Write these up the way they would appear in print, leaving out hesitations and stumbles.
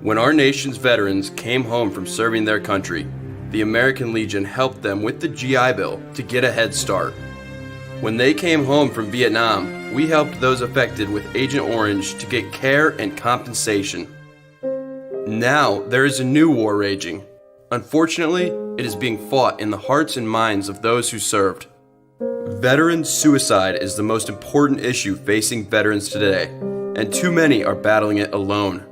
When our nation's veterans came home from serving their country, the American Legion helped them with the GI Bill to get a head start. When they came home from Vietnam, we helped those affected with Agent Orange to get care and compensation. Now, there is a new war raging. Unfortunately, it is being fought in the hearts and minds of those who served. Veteran suicide is the most important issue facing veterans today, and too many are battling it alone.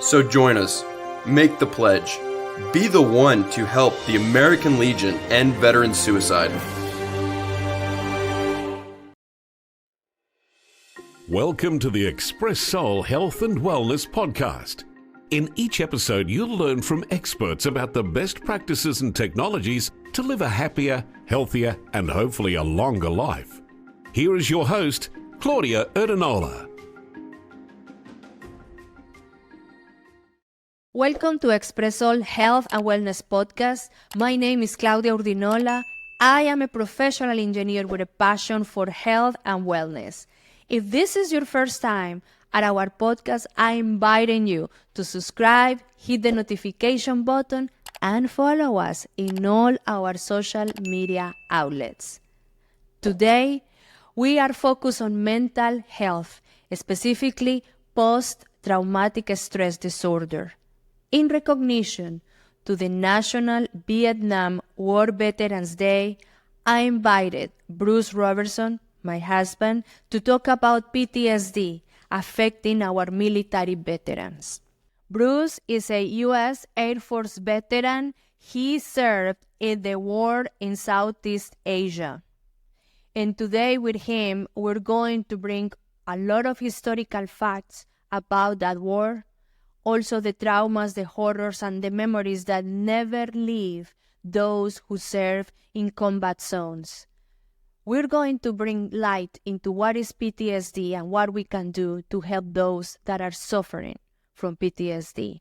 So join us, make the pledge, be the one to help the American Legion end veteran suicide. Welcome to the Express Soul Health and Wellness Podcast. In each episode, you'll learn from experts about the best practices and technologies to live a happier, healthier, and hopefully a longer life. Here is your host, Claudia Erdenola. Welcome to Express Soul Health and Wellness Podcast. My name is Claudia Erdenola. I am a professional engineer with a passion for health and wellness. If this is your first time at our podcast, I'm inviting you to subscribe, hit the notification button, and follow us in all our social media outlets. Today, we are focused on mental health, specifically post-traumatic stress disorder. In recognition to the National Vietnam War Veterans Day, I invited Bruce Roberson, my husband, to talk about PTSD affecting our military veterans. Bruce is a U.S. Air Force veteran. He served in the war in Southeast Asia. And today with him, we're going to bring a lot of historical facts about that war, also the traumas, the horrors, and the memories that never leave those who serve in combat zones. We're going to bring light into what is PTSD and what we can do to help those that are suffering from PTSD.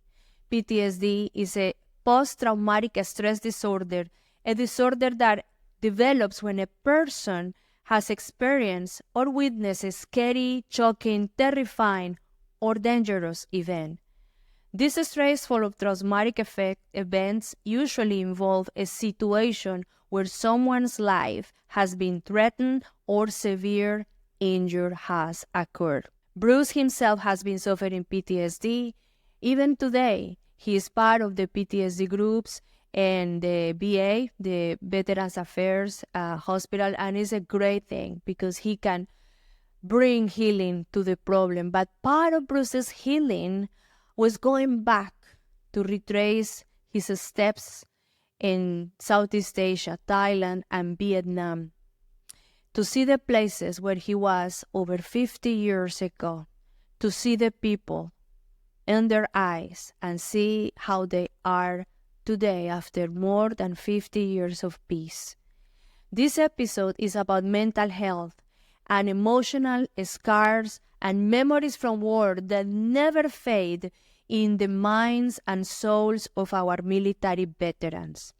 PTSD is a post-traumatic stress disorder, a disorder that develops when a person has experienced or witnessed a scary, shocking, terrifying, or dangerous event. These stressful or traumatic events usually involve a situation where someone's life has been threatened or severe injury has occurred. Bruce himself has been suffering PTSD. Even today, he is part of the PTSD groups and the VA, the Veterans Affairs Hospital, and it's a great thing because he can bring healing to the problem. But part of Bruce's healing was going back to retrace his steps in Southeast Asia, Thailand, and Vietnam, to see the places where he was over 50 years ago, to see the people in their eyes and see how they are today after more than 50 years of peace. This episode is about mental health and emotional scars and memories from war that never fade in the minds and souls of our military veterans.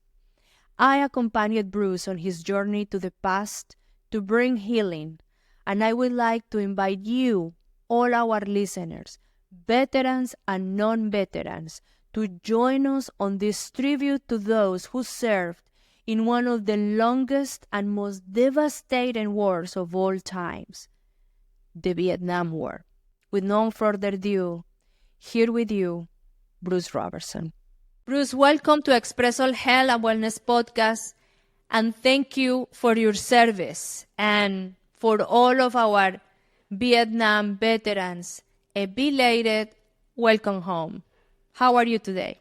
I accompanied Bruce on his journey to the past to bring healing, and I would like to invite you, all our listeners, veterans and non-veterans, to join us on this tribute to those who served in one of the longest and most devastating wars of all times, the Vietnam War. With no further ado, here with you, Bruce Roberson. Bruce, welcome to Express All Health and Wellness Podcast, and thank you for your service and for all of our Vietnam veterans. A belated welcome home. How are you today?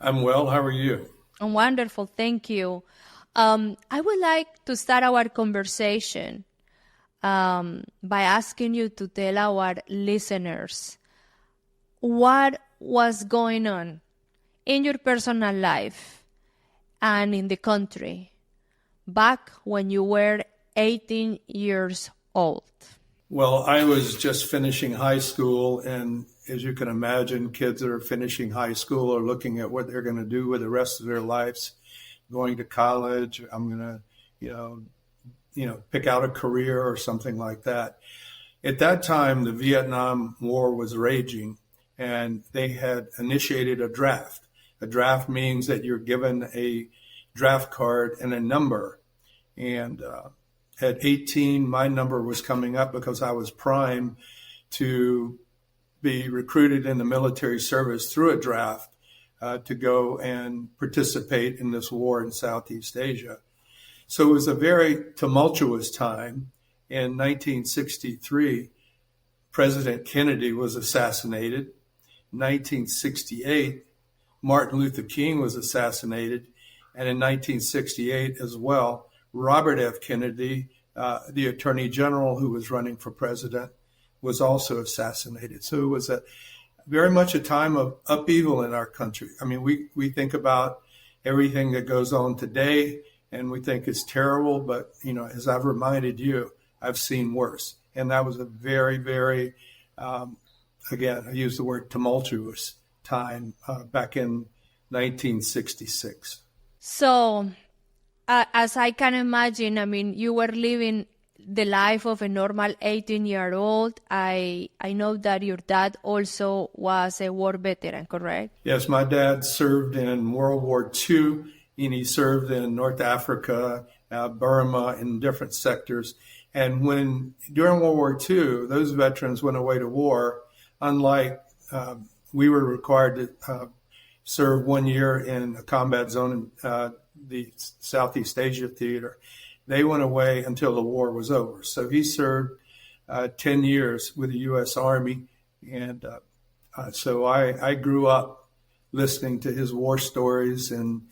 I'm well. How are you? I'm wonderful. Thank you. I would like to start our conversation by asking you to tell our listeners what was going on in your personal life and in the country back when you were 18 years old. Well, I was just finishing high school, and as you can imagine, kids that are finishing high school are looking at what they're going to do with the rest of their lives, going to college. I'm going to, pick out a career or something like that. At that time, the Vietnam War was raging, and they had initiated a draft. A draft means that you're given a draft card and a number. And at 18, my number was coming up because I was primed to be recruited in the military service through a draft to go and participate in this war in Southeast Asia. So it was a very tumultuous time. In 1963, President Kennedy was assassinated. In 1968, Martin Luther King was assassinated. And in 1968 as well, Robert F. Kennedy, the Attorney General who was running for president, was also assassinated. So it was very much a time of upheaval in our country. I mean, we think about everything that goes on today, and we think it's terrible. But, as I've reminded you, I've seen worse. And that was a very, very, again, I use the word tumultuous time back in 1966. So, as I can imagine, I mean, you were living the life of a normal 18-year-old. I know that your dad also was a war veteran, correct? Yes, my dad served in World War II, and he served in North Africa, Burma, in different sectors. And during World War II, those veterans went away to war, unlike we were required to serve 1 year in a combat zone in the Southeast Asia theater. They went away until the war was over. So he served 10 years with the U.S. Army. And so I grew up listening to his war stories, and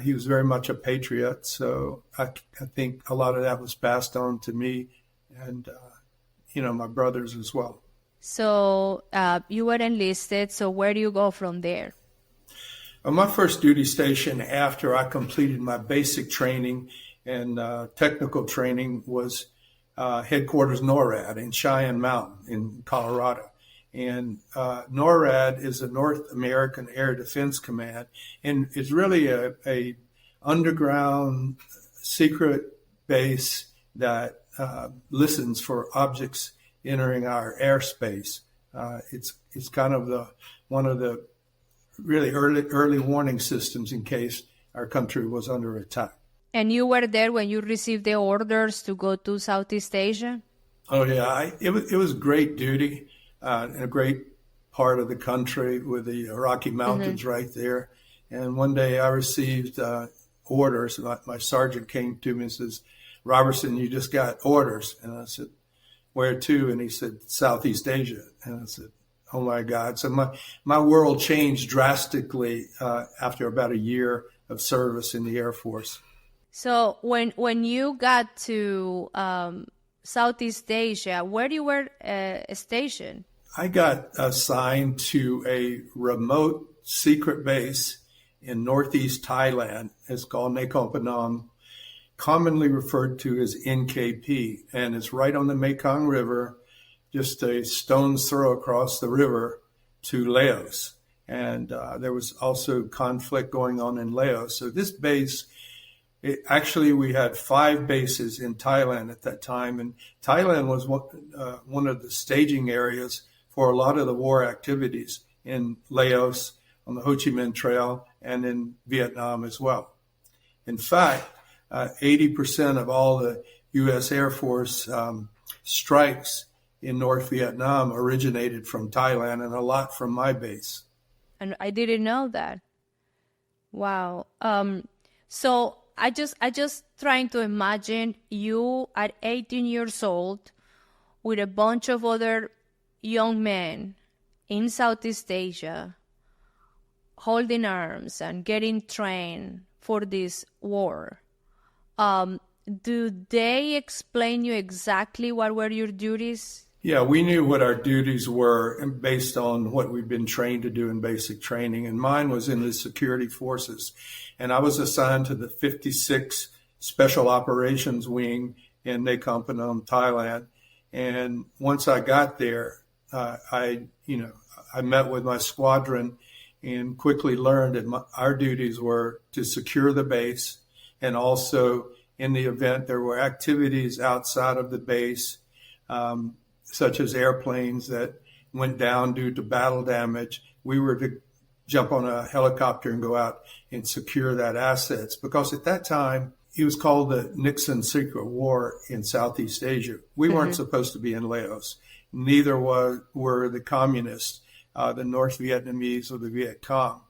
he was very much a patriot. So I think a lot of that was passed on to me and, my brothers as well. So you were enlisted. So where do you go from there? My first duty station after I completed my basic training and technical training was headquarters NORAD in Cheyenne Mountain in Colorado. And NORAD is a North American Air Defense Command, and it's really a underground secret base that listens for objects entering our airspace. It's kind of one of the really early warning systems in case our country was under attack. And you were there when you received the orders to go to Southeast Asia? Oh, yeah. It was great duty in a great part of the country with the Rocky Mountains right there. And one day I received orders. My sergeant came to me and says, "Roberson, you just got orders." And I said, "Where to?" And he said, "Southeast Asia." And I said, "Oh, my God." So my world changed drastically after about a year of service in the Air Force. So when you got to Southeast Asia, where you were stationed? I got assigned to a remote secret base in northeast Thailand. It's called Nakhon Phanom, commonly referred to as NKP, and it's right on the Mekong River, just a stone's throw across the river to Laos. And there was also conflict going on in Laos. So this base, actually, we had 5 bases in Thailand at that time, and Thailand was one of the staging areas for a lot of the war activities in Laos, on the Ho Chi Minh Trail, and in Vietnam as well. In fact, 80% of all the U.S. Air Force strikes in North Vietnam originated from Thailand, and a lot from my base. And I didn't know that. Wow. So I just trying to imagine you at 18 years old with a bunch of other young men in Southeast Asia holding arms and getting trained for this war. Do they explain you exactly what were your duties? Yeah, we knew what our duties were based on what we'd been trained to do in basic training. And mine was in the security forces. And I was assigned to the 56th Special Operations Wing in Nakhon Phanom, Thailand. And once I got there, I met with my squadron and quickly learned that our duties were to secure the base, and also in the event there were activities outside of the base, such as airplanes that went down due to battle damage, we were to jump on a helicopter and go out and secure that assets. Because at that time, it was called the Nixon Secret War in Southeast Asia. We weren't supposed to be in Laos. Neither were the communists, the North Vietnamese or the Viet Cong.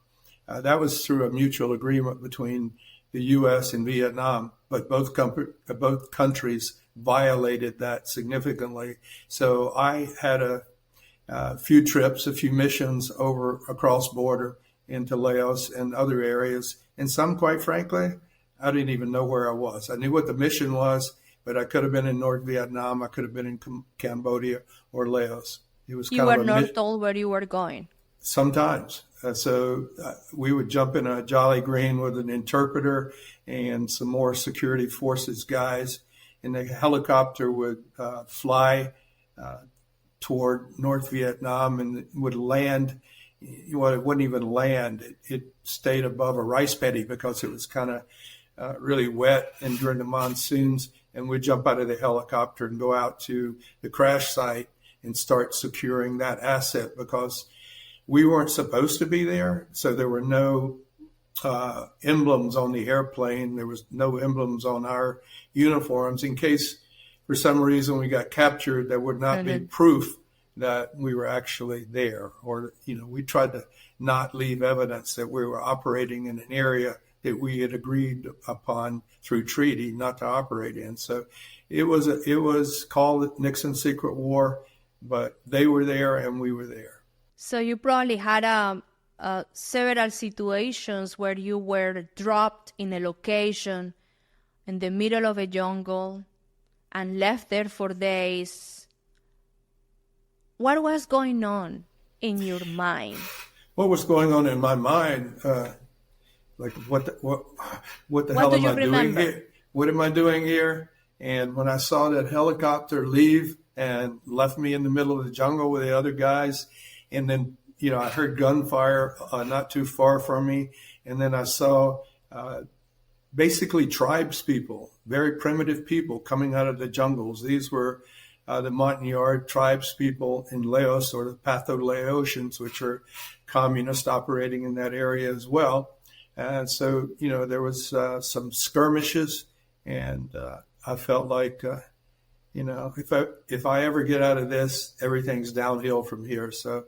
That was through a mutual agreement between the U.S. and Vietnam, but both countries violated that significantly. So I had a few trips, a few missions across border into Laos and other areas, and some, quite frankly, I didn't even know where I was. I knew what the mission was, but I could have been in North Vietnam, I could have been in Cambodia or Laos. It was You were not told where you were going. Sometimes. So we would jump in a Jolly Green with an interpreter and some more security forces guys, and the helicopter would fly toward North Vietnam and would land. Well, it wouldn't even land. It stayed above a rice paddy because it was kind of really wet and during the monsoons, and we'd jump out of the helicopter and go out to the crash site and start securing that asset because we weren't supposed to be there. So there were no emblems on the airplane. There was no emblems on our uniforms. In case for some reason we got captured, there would not be proof that we were actually there. Or, we tried to not leave evidence that we were operating in an area that we had agreed upon through treaty not to operate in. So it was called Nixon Secret War, but they were there and we were there. So you probably had several situations where you were dropped in a location in the middle of a jungle and left there for days. What was going on in your mind? What was going on in my mind? Like what the hell am I doing here? What am I doing here? And when I saw that helicopter leave and left me in the middle of the jungle with the other guys, and then, I heard gunfire not too far from me. And then I saw basically tribes people, very primitive people coming out of the jungles. These were the Montagnard tribes people in Laos, or the Patho-Laotians, which are communists operating in that area as well. And so, there was some skirmishes, and I felt like, if I ever get out of this, everything's downhill from here. So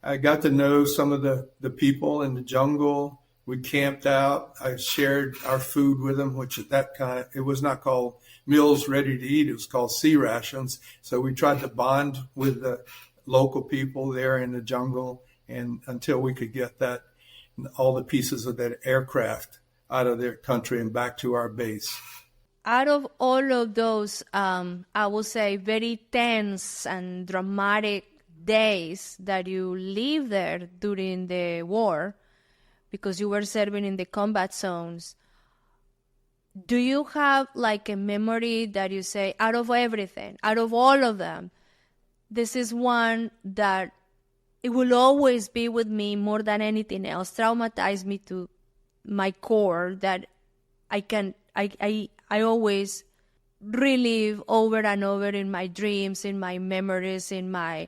I got to know some of the people in the jungle. We camped out. I shared our food with them, which at that time, it was not called meals ready to eat. It was called sea rations. So we tried to bond with the local people there in the jungle, and until we could get all the pieces of that aircraft out of their country and back to our base. Out of all of those, I would say, very tense and dramatic days that you lived there during the war, because you were serving in the combat zones, do you have like a memory that you say, out of everything, out of all of them, this is one that it will always be with me more than anything else, traumatized me to my core, that I always relive over and over in my dreams, in my memories, in my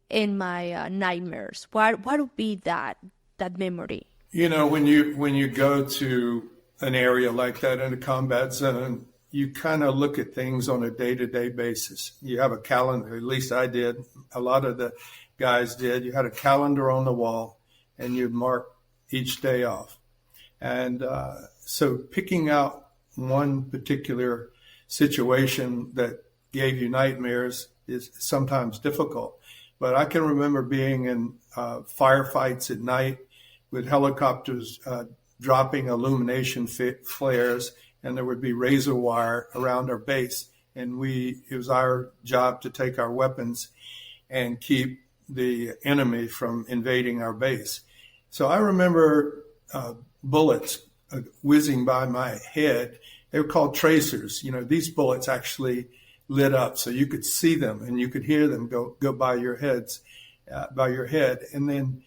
nightmares? What would be that memory? When you go to an area like that in a combat zone, you kind of look at things on a day-to-day basis. You have a calendar, at least I did. A lot of the guys did. You had a calendar on the wall, and you'd mark each day off. And so picking out one particular situation that gave you nightmares is sometimes difficult. But I can remember being in firefights at night with helicopters dropping illumination flares, and there would be razor wire around our base. And it was our job to take our weapons and keep the enemy from invading our base. So I remember bullets whizzing by my head. They were called tracers. These bullets actually lit up, so you could see them and you could hear them go by your head. And then,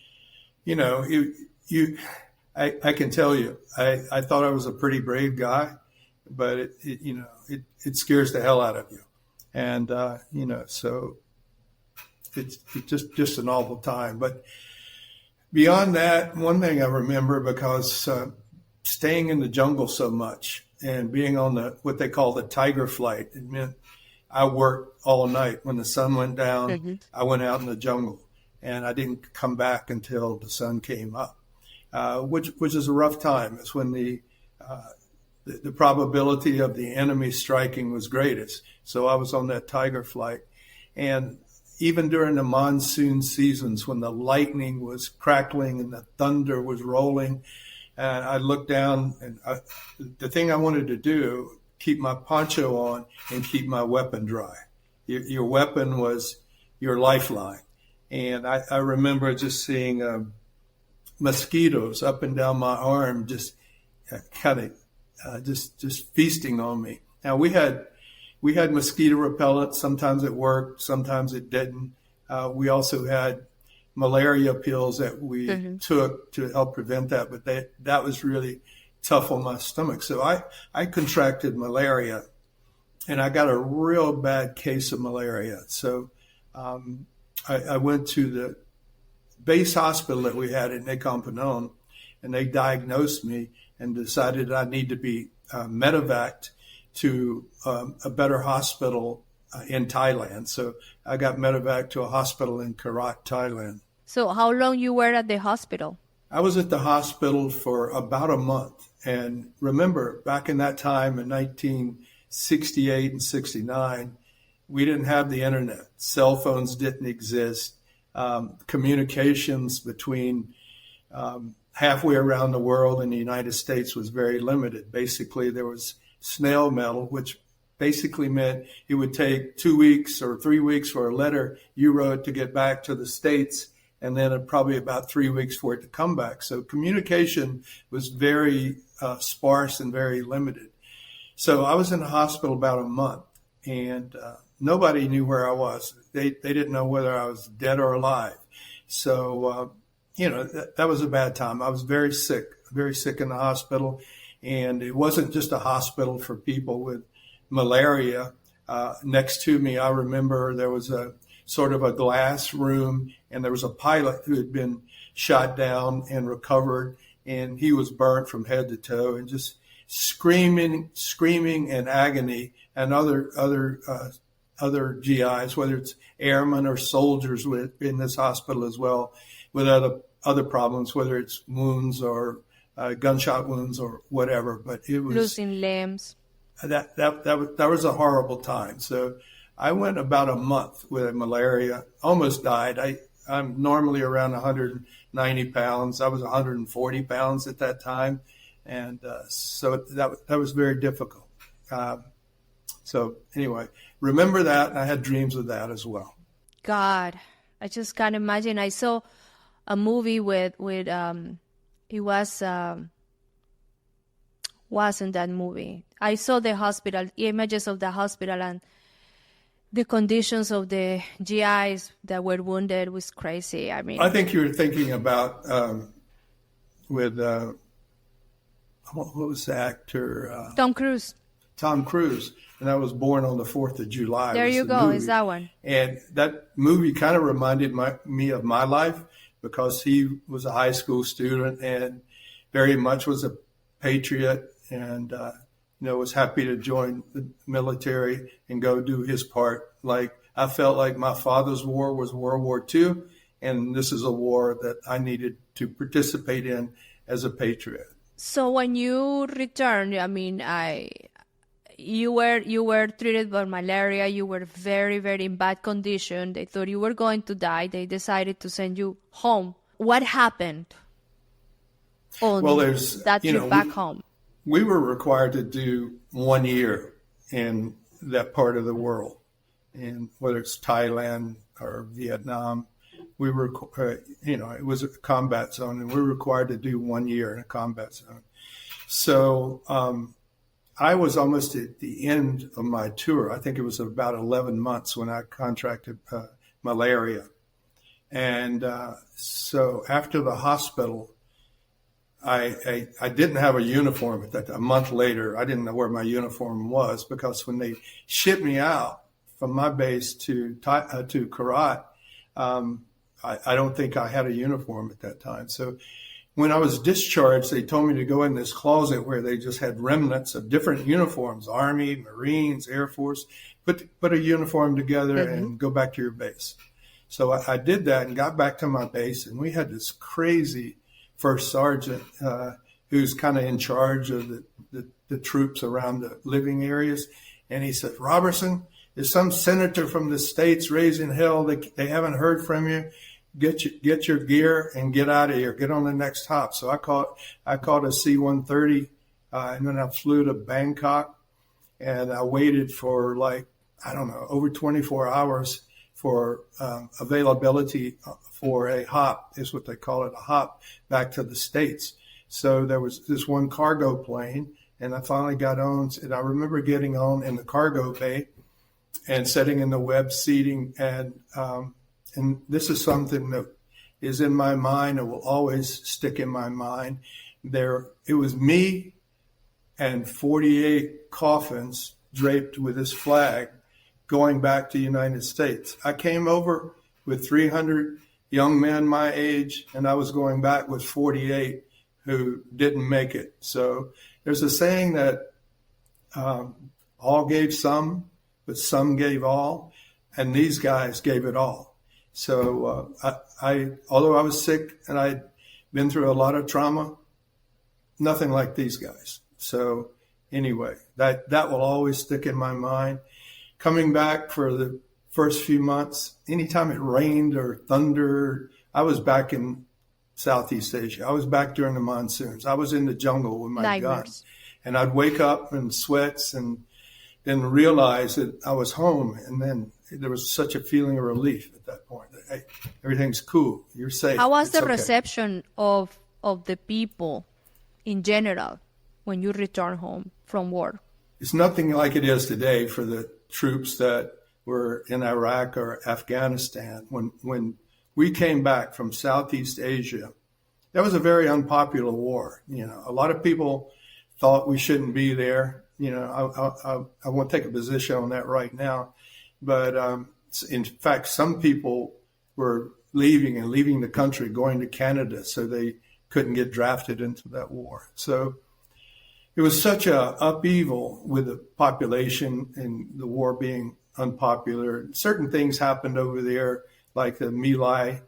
I can tell you, I thought I was a pretty brave guy, but it scares the hell out of you. And, so it's just an awful time. But beyond that, one thing I remember, because staying in the jungle so much and being on what they call the tiger flight, it meant I worked all night. When the sun went down, I went out in the jungle, and I didn't come back until the sun came up, which is a rough time. It's when the probability of the enemy striking was greatest. So I was on that tiger flight. And even during the monsoon seasons, when the lightning was crackling and the thunder was rolling, and I looked down, and the thing I wanted to do, keep my poncho on and keep my weapon dry. Your weapon was your lifeline. And I remember just seeing mosquitoes up and down my arm, just kind of just feasting on me. Now we had mosquito repellent. Sometimes it worked, sometimes it didn't. We also had malaria pills that we took to help prevent that, but that was really tough on my stomach. So I contracted malaria, and I got a real bad case of malaria. So I went to the base hospital that we had in Nekomponon, and they diagnosed me and decided I need to be medevaced to a better hospital in Thailand. So I got medevaced to a hospital in Karat, Thailand. So how long you were at the hospital? I was at the hospital for about a month. And remember, back in that time in 1968 and 69, we didn't have the internet. Cell phones didn't exist. Communications between halfway around the world in the United States was very limited. Basically, there was snail mail, which basically meant it would take 2 weeks or 3 weeks for a letter you wrote to get back to the States, and then probably about 3 weeks for it to come back. So communication was very sparse and very limited. So I was in the hospital about a month, and nobody knew where I was. They didn't know whether I was dead or alive. So, that was a bad time. I was very sick in the hospital. And it wasn't just a hospital for people with malaria. Next to me, I remember there was a sort of a glass room, and there was a pilot who had been shot down and recovered, and he was burnt from head to toe and just screaming in agony, and other GIs, whether it's airmen or soldiers in this hospital as well, with other problems, whether it's wounds or gunshot wounds or whatever. But it was losing limbs. That was a horrible time. So I went about a month with malaria, almost died. I'm normally around 190 pounds. I was 140 pounds at that time. And so that was very difficult. So anyway, remember that. And I had dreams of that as well. God, I just can't imagine. I saw a movie with it wasn't that movie. I saw the hospital, images of the hospital, and the conditions of the GIs that were wounded was crazy. I mean, I think you were thinking about what was the actor? Tom Cruise. Tom Cruise. And I was born on the 4th of July. There you go. Is that one? And that movie kind of reminded me of my life, because he was a high school student and very much was a patriot, and was happy to join the military and go do his part. Like, I felt like my father's war was World War II, and this is a war that I needed to participate in as a patriot. So when you returned, I mean, you were treated for malaria. You were very, very in bad condition. They thought you were going to die. They decided to send you home. What happened on that trip back home? We were required to do 1 year in that part of the world, and whether it's Thailand or Vietnam, we were, it was a combat zone, and we were required to do 1 year in a combat zone. So I was almost at the end of my tour. I think it was about 11 months when I contracted malaria. And so after the hospital, I didn't have a uniform at that time. A month later, I didn't know where my uniform was, because when they shipped me out from my base to Karat, I don't think I had a uniform at that time. So when I was discharged, they told me to go in this closet where they just had remnants of different uniforms, Army, Marines, Air Force, put a uniform together and go back to your base. So I did that and got back to my base, and we had this crazy first sergeant who's kind of in charge of the troops around the living areas. And he said, Roberson, there's some senator from the States raising hell. They haven't heard from you. Get your gear and get out of here. Get on the next hop. So I caught a C-130, and then I flew to Bangkok, and I waited for over 24 hours for availability for a hop, is what they call it, a hop back to the States. So there was this one cargo plane, and I finally got on, and I remember getting on in the cargo bay and sitting in the web seating, and this is something that is in my mind and will always stick in my mind. It was me and 48 coffins draped with this flag going back to the United States. I came over with 300 young men my age, and I was going back with 48 who didn't make it. So there's a saying that all gave some, but some gave all, and these guys gave it all. So although I was sick and I'd been through a lot of trauma, nothing like these guys. So anyway, that will always stick in my mind. Coming back for the first few months, anytime it rained or thundered, I was back in Southeast Asia. I was back during the monsoons. I was in the jungle with my gun. And I'd wake up in sweats and then realize that I was home. And then there was such a feeling of relief at that point. That, hey, everything's cool. You're safe. How was the reception of the people in general when you return home from war? It's nothing like it is today for the troops that were in Iraq or Afghanistan. When we came back from Southeast Asia, that was a very unpopular war. A lot of people thought we shouldn't be there. I won't take a position on that right now. But in fact, some people were leaving the country, going to Canada, so they couldn't get drafted into that war. So it was such a upheaval with the population and the war being unpopular. Certain things happened over there, like the My Lai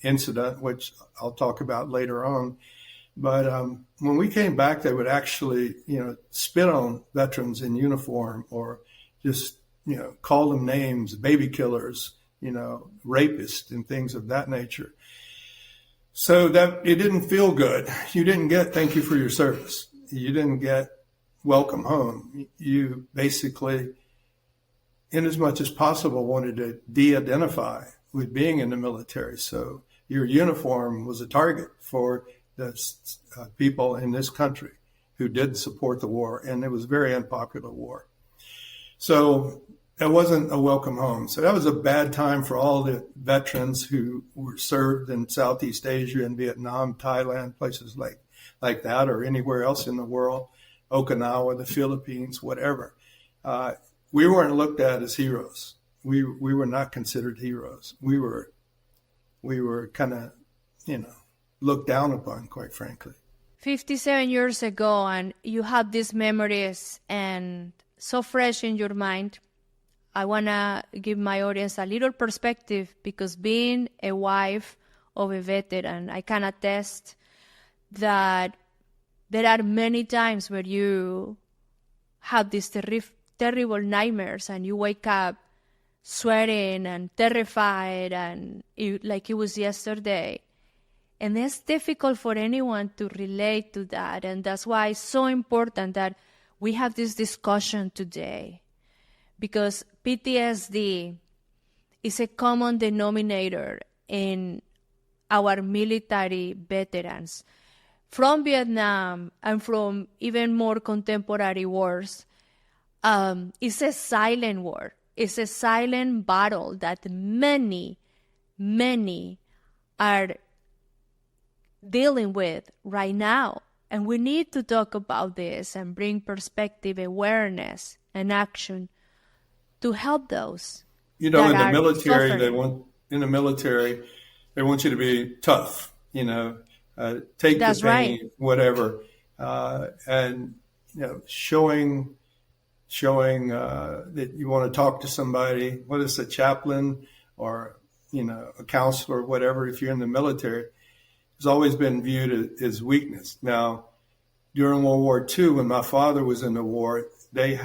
incident, which I'll talk about later on. But when we came back, they would actually, spit on veterans in uniform or just, call them names, baby killers, rapists and things of that nature. So that it didn't feel good. You didn't get thank you for your service. You didn't get welcome home. You basically, in as much as possible, wanted to de-identify with being in the military. So your uniform was a target for the people in this country who did support the war, and it was a very unpopular war. So it wasn't a welcome home. So that was a bad time for all the veterans who were served in Southeast Asia and Vietnam, Thailand, places like that, or anywhere else in the world, Okinawa, the Philippines, whatever. We weren't looked at as heroes. We were not considered heroes. We were kind of, looked down upon, quite frankly. 57 years ago, and you have these memories and so fresh in your mind. I want to give my audience a little perspective, because being a wife of a veteran, I can attest that there are many times where you have these terrible nightmares and you wake up sweating and terrified and like it was yesterday. And it's difficult for anyone to relate to that. And that's why it's so important that we have this discussion today. Because PTSD is a common denominator in our military veterans. From Vietnam and from even more contemporary wars, it's a silent war. It's a silent battle that many are dealing with right now. And we need to talk about this and bring perspective, awareness, and action to help those. In the military, in the military, they want you to be tough, take That's the pain, right. whatever, and showing that you want to talk to somebody, whether it's a chaplain or a counselor, or whatever. If you're in the military, it's always been viewed as weakness. Now, during World War II, when my father was in the war, they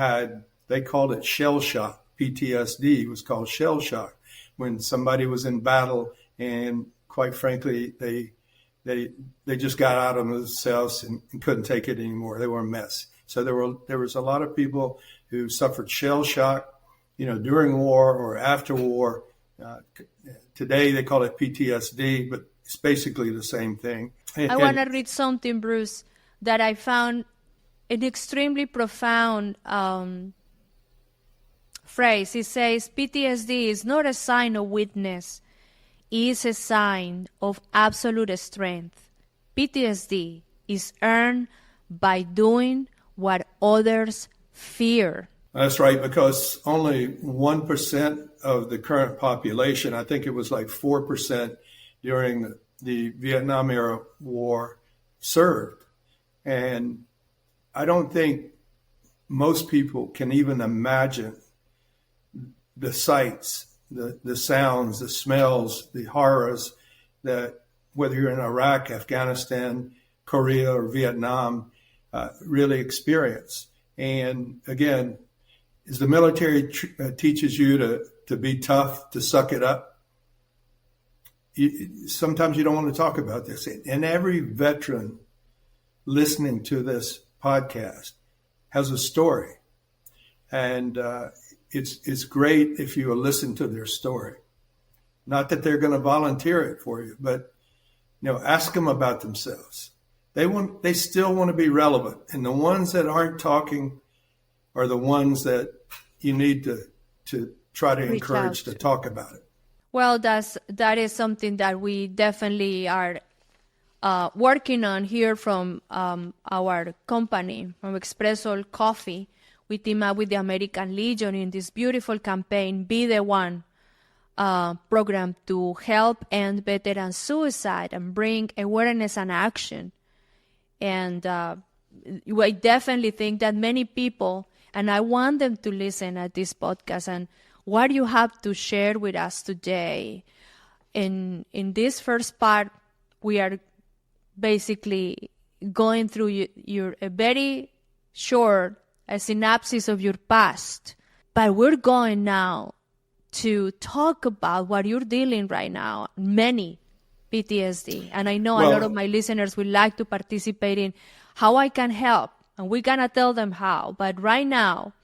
called it shell shock. PTSD was called shell shock, when somebody was in battle and, quite frankly, they just got out of themselves and couldn't take it anymore. They were a mess. So there was a lot of people who suffered shell shock, during war or after war. Today they call it PTSD, but it's basically the same thing. I want to read something, Bruce, that I found an extremely profound phrase. It says, PTSD is not a sign of weakness. It is a sign of absolute strength. PTSD is earned by doing what others fear. That's right, because only 1% of the current population, I think it was like 4% during the Vietnam era war, served. And I don't think most people can even imagine the sights, the sounds, the smells, the horrors that, whether you're in Iraq, Afghanistan, Korea, or Vietnam, really experience. And again, as the military teaches you to be tough, to suck it up, sometimes you don't want to talk about this. And every veteran listening to this podcast has a story. And it's great if you listen to their story. Not that they're going to volunteer it for you, but ask them about themselves. They still want to be relevant. And the ones that aren't talking are the ones that you need to try to encourage to talk about it. Well, that is something that we definitely are working on here from our company, from Espresso Coffee. We team up with the American Legion in this beautiful campaign, Be the One program, to help end veteran suicide and bring awareness and action. And I definitely think that many people, and I want them to listen at this podcast, and what you have to share with us today. In this first part, we are basically going through a very short synopsis of your past, but we're going now to talk about what you're dealing right now, many PTSD. And I know a lot of my listeners would like to participate in how I can help, and we're going to tell them how. But right now,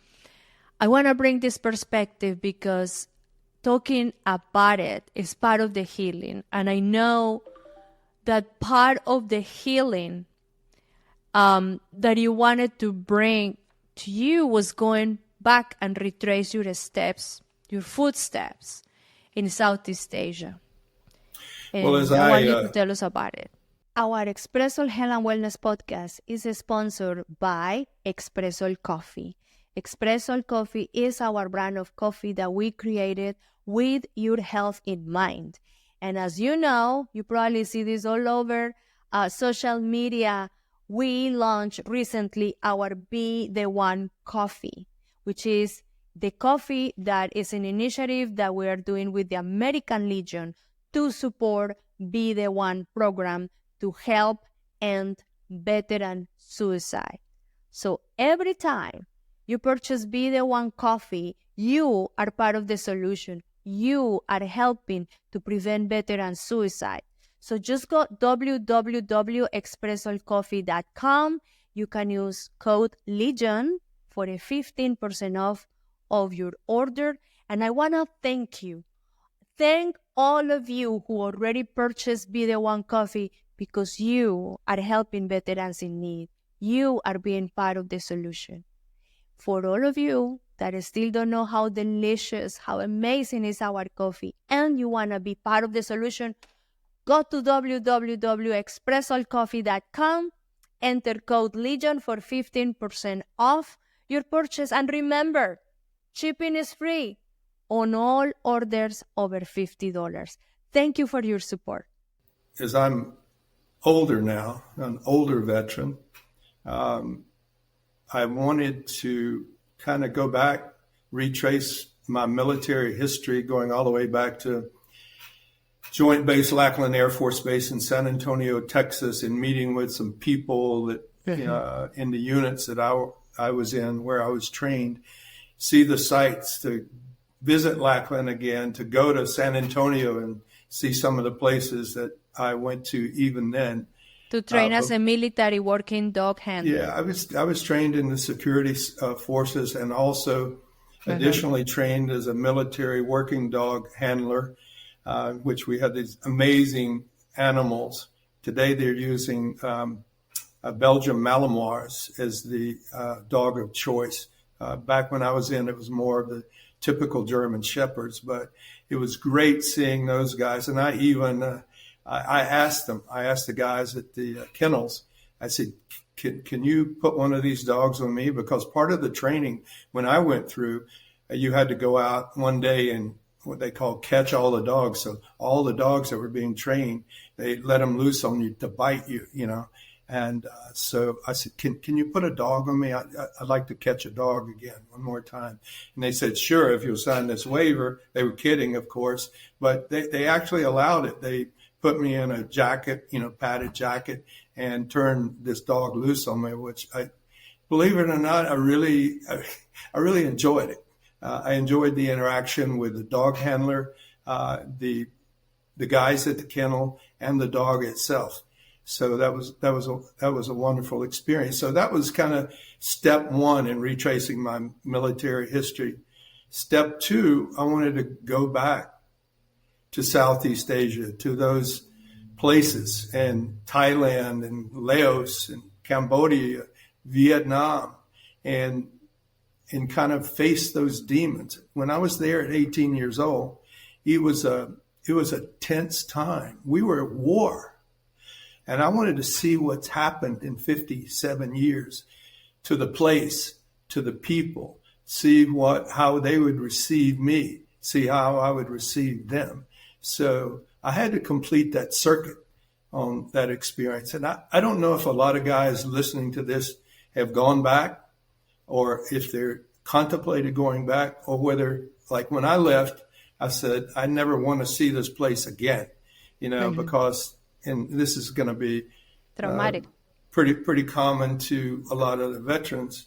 I want to bring this perspective because talking about it is part of the healing. And I know that part of the healing that you wanted to bring to you was going back and retrace your steps, your footsteps in Southeast Asia. And well, as I want you to tell us about it. Our Expresso Health and Wellness podcast is sponsored by Espresso Coffee. Espresso Coffee is our brand of coffee that we created with your health in mind. And as you know, you probably see this all over social media. We launched recently our Be the One coffee, which is the coffee that is an initiative that we are doing with the American Legion to support Be the One program to help end veteran suicide. So every time you purchase Be the One coffee, you are part of the solution. You are helping to prevent veteran suicide. So just go www.expressolcoffee.com. You can use code LEGION for a 15% off of your order. And I want to thank you. Thank all of you who already purchased Be the One coffee, because you are helping veterans in need. You are being part of the solution. For all of you that still don't know how delicious, how amazing is our coffee, and you want to be part of the solution, go to www.expressolcoffee.com, enter code LEGION for 15% off your purchase. And remember, shipping is free. on all orders over $50. Thank you for your support. As I'm older now, an older veteran, I wanted to kind of go back, retrace my military history, going all the way back to Joint Base Lackland Air Force Base in San Antonio, Texas, and meeting with some people that in the units that I was in, where I was trained, see the sights, to visit Lackland again, to go to San Antonio and see some of the places that I went to even then. To train as a military working dog handler. Yeah, I was trained in the security forces, and also additionally trained as a military working dog handler, which we had these amazing animals. Today they're using Belgian Malinois as the dog of choice. Back when I was in, it was more of the typical German Shepherds, but it was great seeing those guys. And I even I asked the guys at the kennels, I said, can you put one of these dogs on me? Because part of the training when I went through, you had to go out one day and what they call catch all the dogs. So all the dogs that were being trained, they let them loose on you to bite you, you know. And so I said, can you put a dog on me? I'd like to catch a dog again one more time. And they said, sure, if you'll sign this waiver. They were kidding, of course, but they actually allowed it. They put me in a jacket, padded jacket, and turned this dog loose on me, which believe it or not, I really enjoyed it. I enjoyed the interaction with the dog handler, the guys at the kennel, and the dog itself. So that was a wonderful experience. So that was kind of step one in retracing my military history. Step two, I wanted to go back to Southeast Asia, to those places, and Thailand and Laos and Cambodia, Vietnam, and kind of face those demons. When I was there at 18 years old, it was a tense time. We were at war. And I wanted to see what's happened in 57 years to the place, to the people, see how they would receive me, see how I would receive them. So I had to complete that circuit on that experience. And I don't know if a lot of guys listening to this have gone back, or if they're contemplated going back, or whether, like when I left, I said, I never want to see this place again, because, and this is going to be traumatic, pretty common to a lot of the veterans.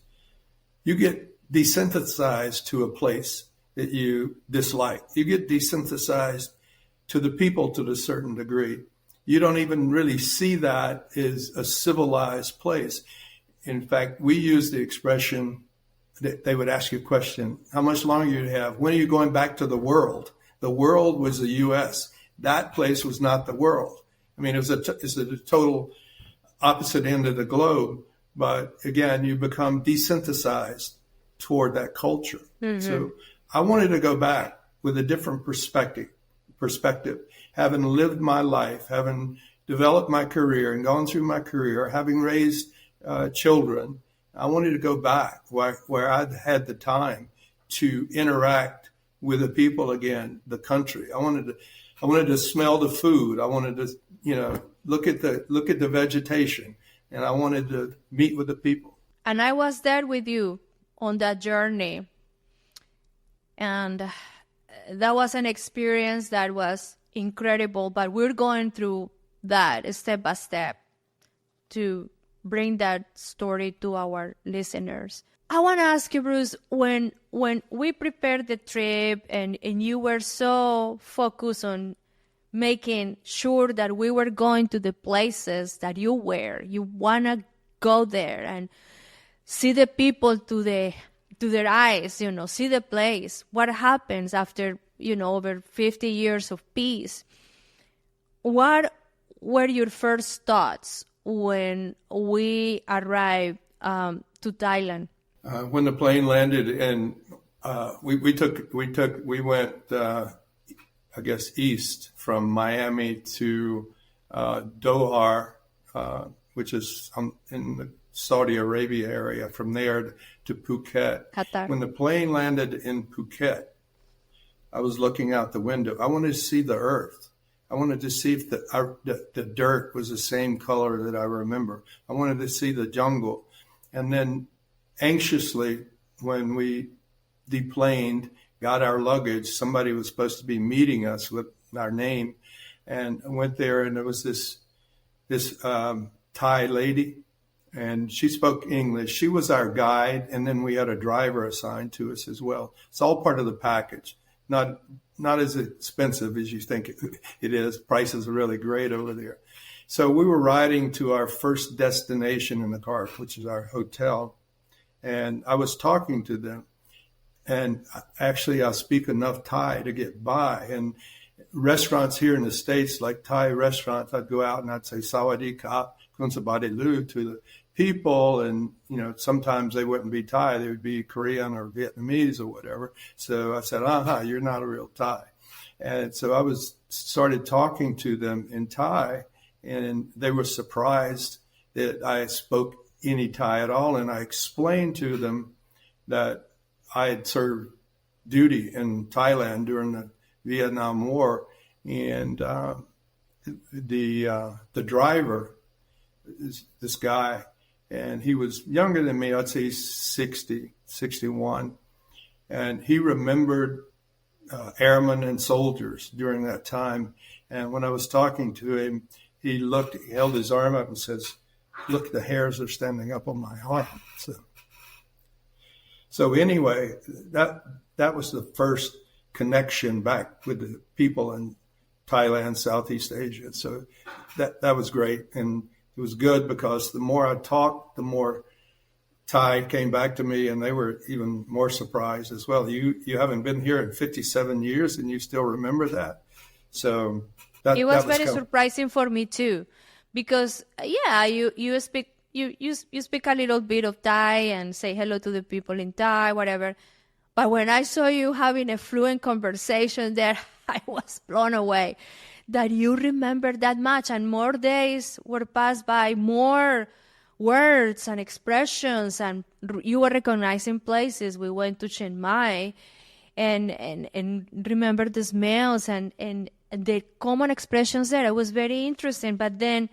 You get desensitized to a place that you dislike. You get desensitized to the people to a certain degree. You don't even really see that as a civilized place. In fact, we use the expression that they would ask you a question, how much longer you have? When are you going back to the world? The world was the U.S. That place was not the world. I mean, it's the total opposite end of the globe. But again, you become desensitized toward that culture. Mm-hmm. So I wanted to go back with a different perspective, having lived my life, having developed my career and gone through my career, having raised children. I wanted to go back where I'd had the time to interact with the people again, the country. I wanted to smell the food. I wanted to, look at the vegetation, and I wanted to meet with the people. And I was there with you on that journey. And that was an experience that was incredible, but we're going through that step by step to bring that story to our listeners. I want to ask you, Bruce, when we prepared the trip and you were so focused on making sure that we were going to the places that you want to go there and see the people to their eyes, see the place, what happens after, over 50 years of peace. What were your first thoughts when we arrived to Thailand? When the plane landed, and we went, I guess, east from Miami to Doha, which is in the Saudi Arabia area. From there to Phuket. Qatar. When the plane landed in Phuket, I was looking out the window. I wanted to see the earth. I wanted to see if the dirt was the same color that I remember. I wanted to see the jungle. And then anxiously, when we deplaned, got our luggage, somebody was supposed to be meeting us with our name, and I went there, and there was this Thai lady, and she spoke English. She was our guide, and then we had a driver assigned to us as well. It's all part of the package. Not as expensive as you think it is. Prices are really great over there. So we were riding to our first destination in the car, which is our hotel, and I was talking to them. And actually, I speak enough Thai to get by. And restaurants here in the States, like Thai restaurants, I'd go out and I'd say "Sawadee ka, kun sabade lu" to the people. And, sometimes they wouldn't be Thai. They would be Korean or Vietnamese or whatever. So I said, you're not a real Thai. And so I started talking to them in Thai, and they were surprised that I spoke any Thai at all. And I explained to them that I had served duty in Thailand during the Vietnam War, and the driver is this guy, and he was younger than me. I'd say 60, 61, and he remembered airmen and soldiers during that time. And when I was talking to him, he held his arm up and says, "Look, the hairs are standing up on my arm." So anyway, that was the first connection back with the people in Thailand, Southeast Asia. So that was great. And it was good because the more I talked, the more Thai came back to me, and they were even more surprised as well. You haven't been here in 57 years and you still remember that. So it was very surprising for me too, because you speak you speak a little bit of Thai and say hello to the people in Thai, whatever. But when I saw you having a fluent conversation there, I was blown away that you remember that much, and more days were passed by, more words and expressions, and you were recognizing places. We went to Chiang Mai and remember the smells and the common expressions there. It was very interesting. But then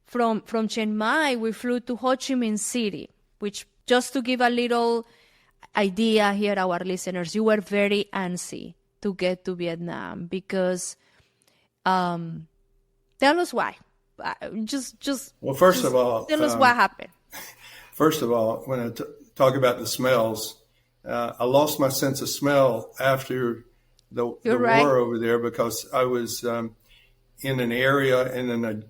from Chiang Mai, we flew to Ho Chi Minh City, which, just to give a little idea here, our listeners, you were very antsy to get to Vietnam because, tell us why. Well, first of all, tell us what happened. First of all, when I talk about the smells, I lost my sense of smell after the war over there, because I was in an area and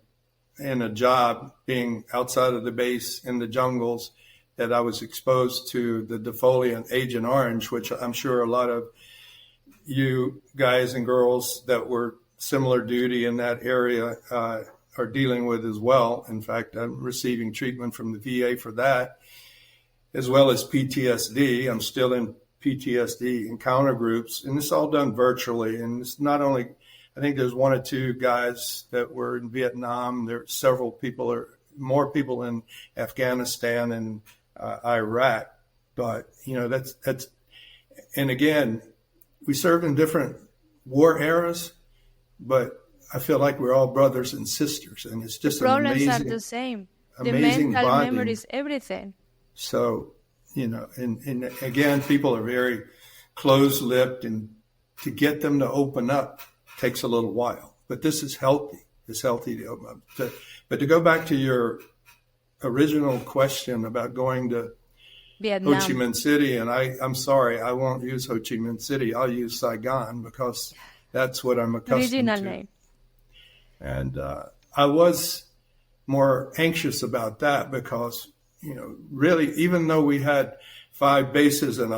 in a job being outside of the base in the jungles, that I was exposed to the defoliant Agent Orange, which I'm sure a lot of you guys and girls that were similar duty in that area are dealing with as well. In fact, I'm receiving treatment from the VA for that, as well as PTSD. I'm still in PTSD encounter groups, and it's all done virtually. And it's not only, I think there's one or two guys that were in Vietnam. There are several people, or more people in Afghanistan and Iraq. But, that's, and again, we served in different war eras, but I feel like we're all brothers and sisters, and it's just the problems are the same. The mental bonding. memories, everything. So, and again, people are very close-lipped, and to get them to open up takes a little while. But this is healthy. It's healthy to open up. But to go back to your original question about going to Vietnam. Ho Chi Minh City, and I'm sorry, I won't use Ho Chi Minh City. I'll use Saigon, because that's what I'm accustomed Original to. name. And I was more anxious about that because, really, even though we had 5 bases and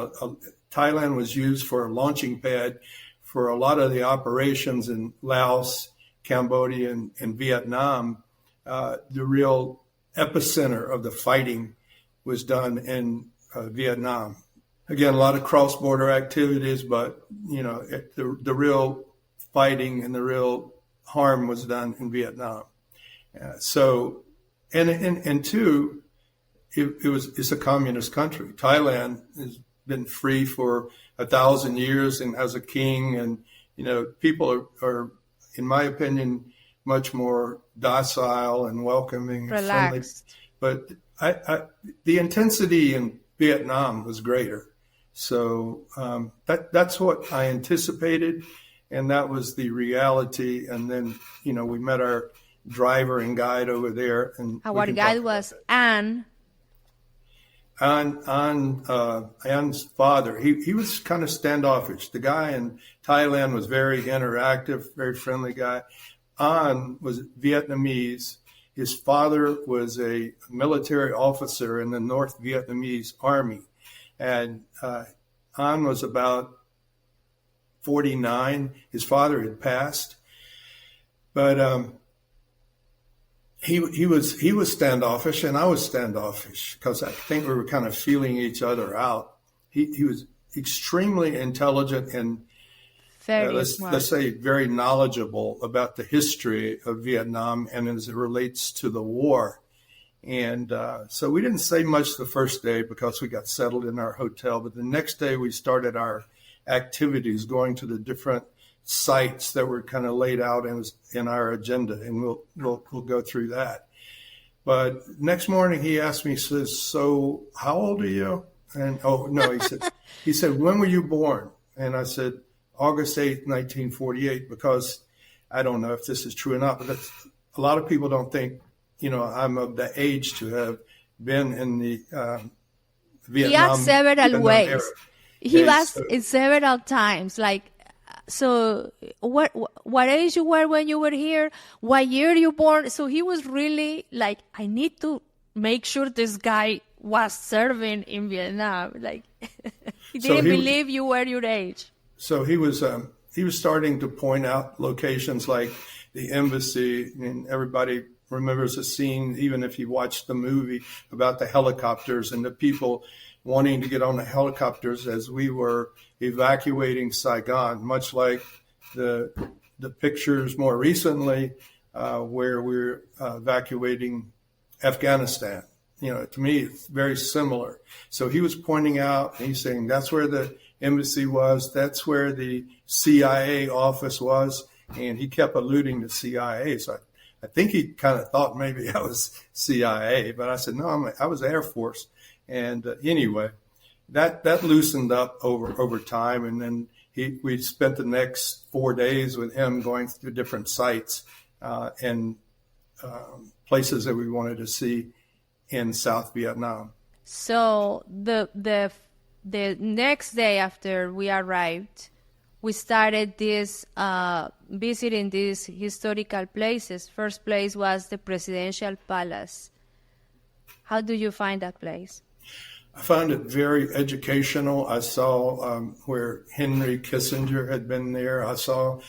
Thailand was used for a launching pad for a lot of the operations in Laos, Cambodia, and Vietnam, the real epicenter of the fighting was done in Vietnam. Again, a lot of cross-border activities, but, the real fighting and the real harm was done in Vietnam. So, and two, it's a communist country. Thailand has been free for 1,000 years and as a king. And, people are, in my opinion, much more docile and welcoming and friendly. But the intensity in Vietnam was greater. So that's what I anticipated, and that was the reality. And then, we met our driver and guide over there. And our guide was Anne. Anne's father, he was kind of standoffish. The guy in Thailand was very interactive, very friendly guy. An was Vietnamese. His father was a military officer in the North Vietnamese Army. And An was about 49. His father had passed. But he was standoffish, and I was standoffish because I think we were kind of feeling each other out. He was extremely intelligent and let's say very knowledgeable about the history of Vietnam and as it relates to the war. And so we didn't say much the first day because we got settled in our hotel. But the next day we started our activities, going to the different sites that were kind of laid out in our agenda, and we'll go through that. But next morning he asked me, he says, "So how old are you?" And he said, "When were you born?" And I said, August 8th, 1948, because I don't know if this is true or not, but a lot of people don't think, I'm of the age to have been in the Vietnam. He asked several ways. Era. He asked it several times, like, so what age you were when you were here? What year you born? So he was really like, I need to make sure this guy was serving in Vietnam. Like, he didn't believe you were your age. So he was starting to point out locations like the embassy, and everybody remembers a scene, even if you watched the movie, about the helicopters and the people wanting to get on the helicopters as we were evacuating Saigon, much like the pictures more recently where we're evacuating Afghanistan. To me, it's very similar. So he was pointing out, and he's saying that's where the embassy was, that's where the CIA office was, and he kept alluding to CIA. So I think he kind of thought maybe I was CIA, but I said, no, I was Air Force. And anyway, that loosened up over time, and then we spent the next 4 days with him going through different sites and places that we wanted to see in South Vietnam. So the next day after we arrived, we started visiting these historical places. First place was the Presidential Palace. How do you find that place? I found it very educational. I saw where Henry Kissinger had been there. I saw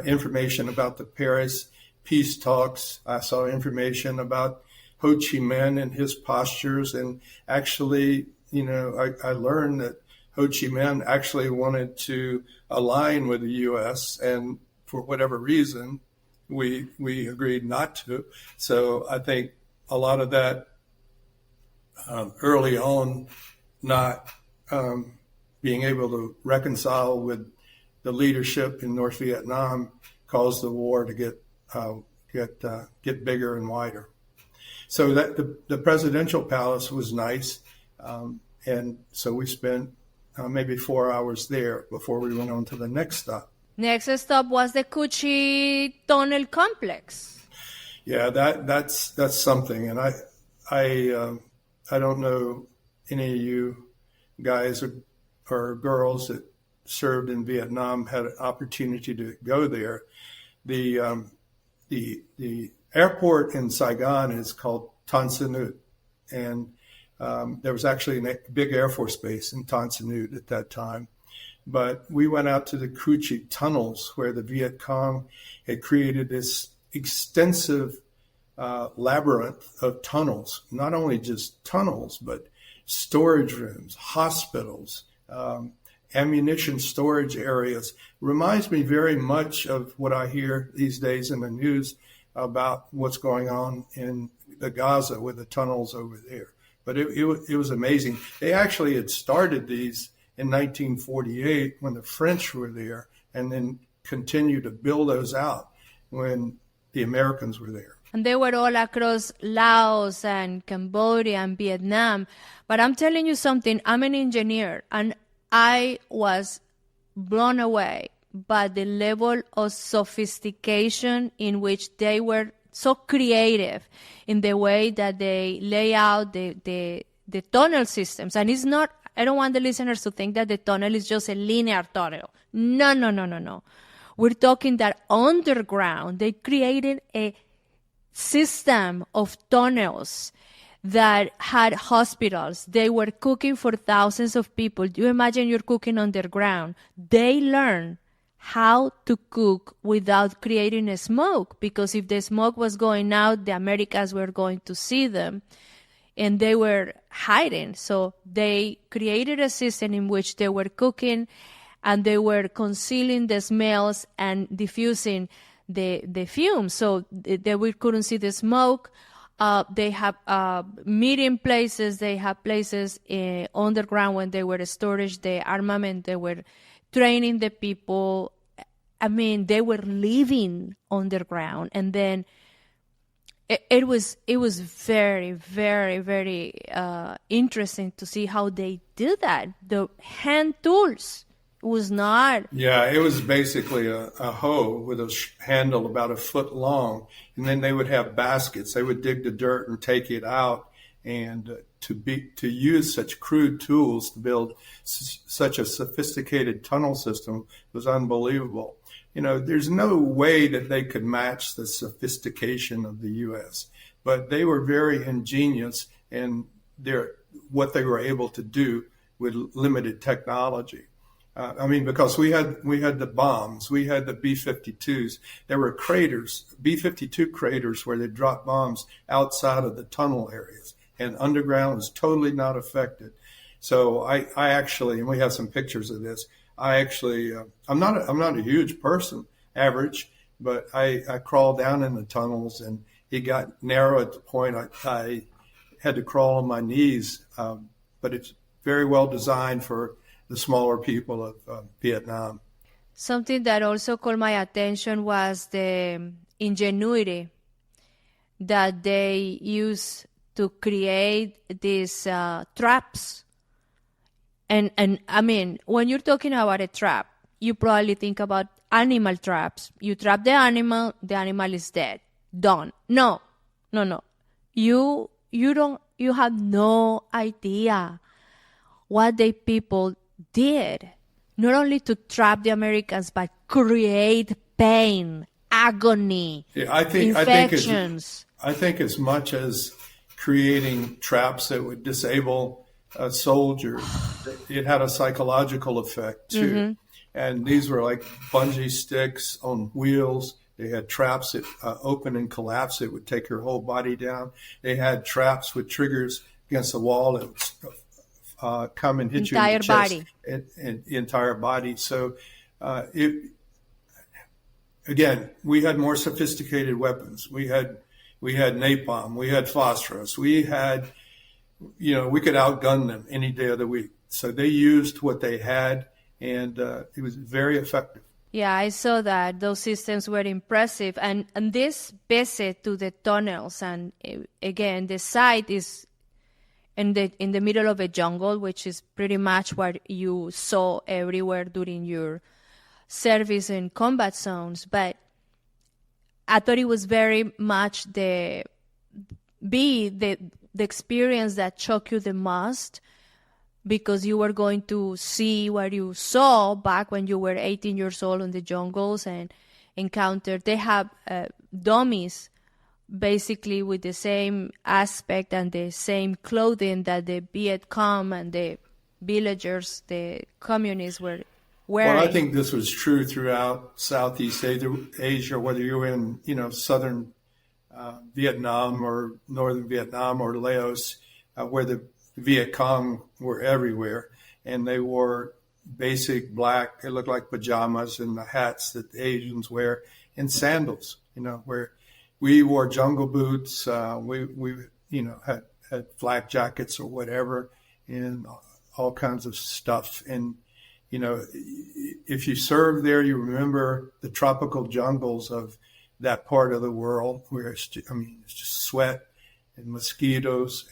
information about the Paris peace talks. I saw information about Ho Chi Minh and his postures. And actually, I learned that Ho Chi Minh actually wanted to align with the U.S. and for whatever reason, we agreed not to. So I think a lot of that early on, not being able to reconcile with the leadership in North Vietnam caused the war to get bigger and wider. So that the presidential palace was nice, and so we spent maybe 4 hours there before we went on to the next stop. Next stop was the Cu Chi Tunnel complex. Yeah, that's something, and I don't know any of you guys or girls that served in Vietnam had an opportunity to go there. The airport in Saigon is called Tan Son Nhut, and there was actually a big Air Force base in Tan Son Nhut at that time. But we went out to the Cu Chi tunnels where the Viet Cong had created this extensive labyrinth of tunnels, not only just tunnels, but storage rooms, hospitals, ammunition storage areas. Reminds me very much of what I hear these days in the news about what's going on in the Gaza with the tunnels over there. But it was amazing. They actually had started these in 1948 when the French were there, and then continued to build those out when the Americans were there. And they were all across Laos and Cambodia and Vietnam. But I'm telling you something, I'm an engineer, and I was blown away by the level of sophistication in which they were so creative in the way that they lay out the tunnel systems. And it's not, I don't want the listeners to think that the tunnel is just a linear tunnel. No. We're talking that underground, they created a system of tunnels that had hospitals. They were cooking for thousands of people. You imagine you're cooking underground. They learned how to cook without creating a smoke, because if the smoke was going out, the Americans were going to see them, and they were hiding. So they created a system in which they were cooking and they were concealing the smells and diffusing the fumes, so we couldn't see the smoke. They have meeting places. They have places underground when they were storage the armament. They were training the people. I mean, they were living underground, and then it was very, very, very interesting to see how they did that. The hand tools was not. Yeah, it was basically a hoe with a handle about a foot long, and then they would have baskets. They would dig the dirt and take it out, and to use such crude tools to build such a sophisticated tunnel system was unbelievable. You know, there's no way that they could match the sophistication of the U.S., but they were very ingenious in what they were able to do with limited technology. I mean, because we had the bombs, we had the B-52s. There were craters, B-52 craters, where they dropped bombs outside of the tunnel areas, and underground was totally not affected. So I actually, and we have some pictures of this. I'm not a huge person, average, but I crawled down in the tunnels, and it got narrow at the point I had to crawl on my knees. But it's very well designed for the smaller people of Vietnam. Something that also caught my attention was the ingenuity that they used to create these traps. And I mean, when you're talking about a trap, you probably think about animal traps. You trap the animal is dead. Done. No. You have no idea what the people did, not only to trap the Americans, but create pain, agony, infections. I think as much as creating traps that would disable a soldier, it had a psychological effect too. Mm-hmm. And these were like bungee sticks on wheels. They had traps that open and collapse. It would take your whole body down. They had traps with triggers against the wall that would come and hit you in the chest. Body. And the entire body. So again, we had more sophisticated weapons. We had napalm. We had phosphorus. We had, we could outgun them any day of the week. So they used what they had, and it was very effective. Yeah, I saw that. Those systems were impressive. And this visit to the tunnels, and again, the site is in the middle of a jungle, which is pretty much what you saw everywhere during your service in combat zones. But I thought it was very much the experience that shocked you the most, because you were going to see what you saw back when you were 18 years old in the jungles and encountered. They have dummies basically with the same aspect and the same clothing that the Viet Cong and the villagers, the communists, were wearing. Well, I think this was true throughout Southeast Asia, whether you were in, southern Vietnam or northern Vietnam or Laos, where the Viet Cong were everywhere, and they wore basic black, it looked like pajamas, and the hats that the Asians wear, and sandals, where we wore jungle boots, we had flak jackets or whatever, and all kinds of stuff. And, you know, if you serve there, you remember the tropical jungles of that part of the world where it's just sweat and mosquitoes,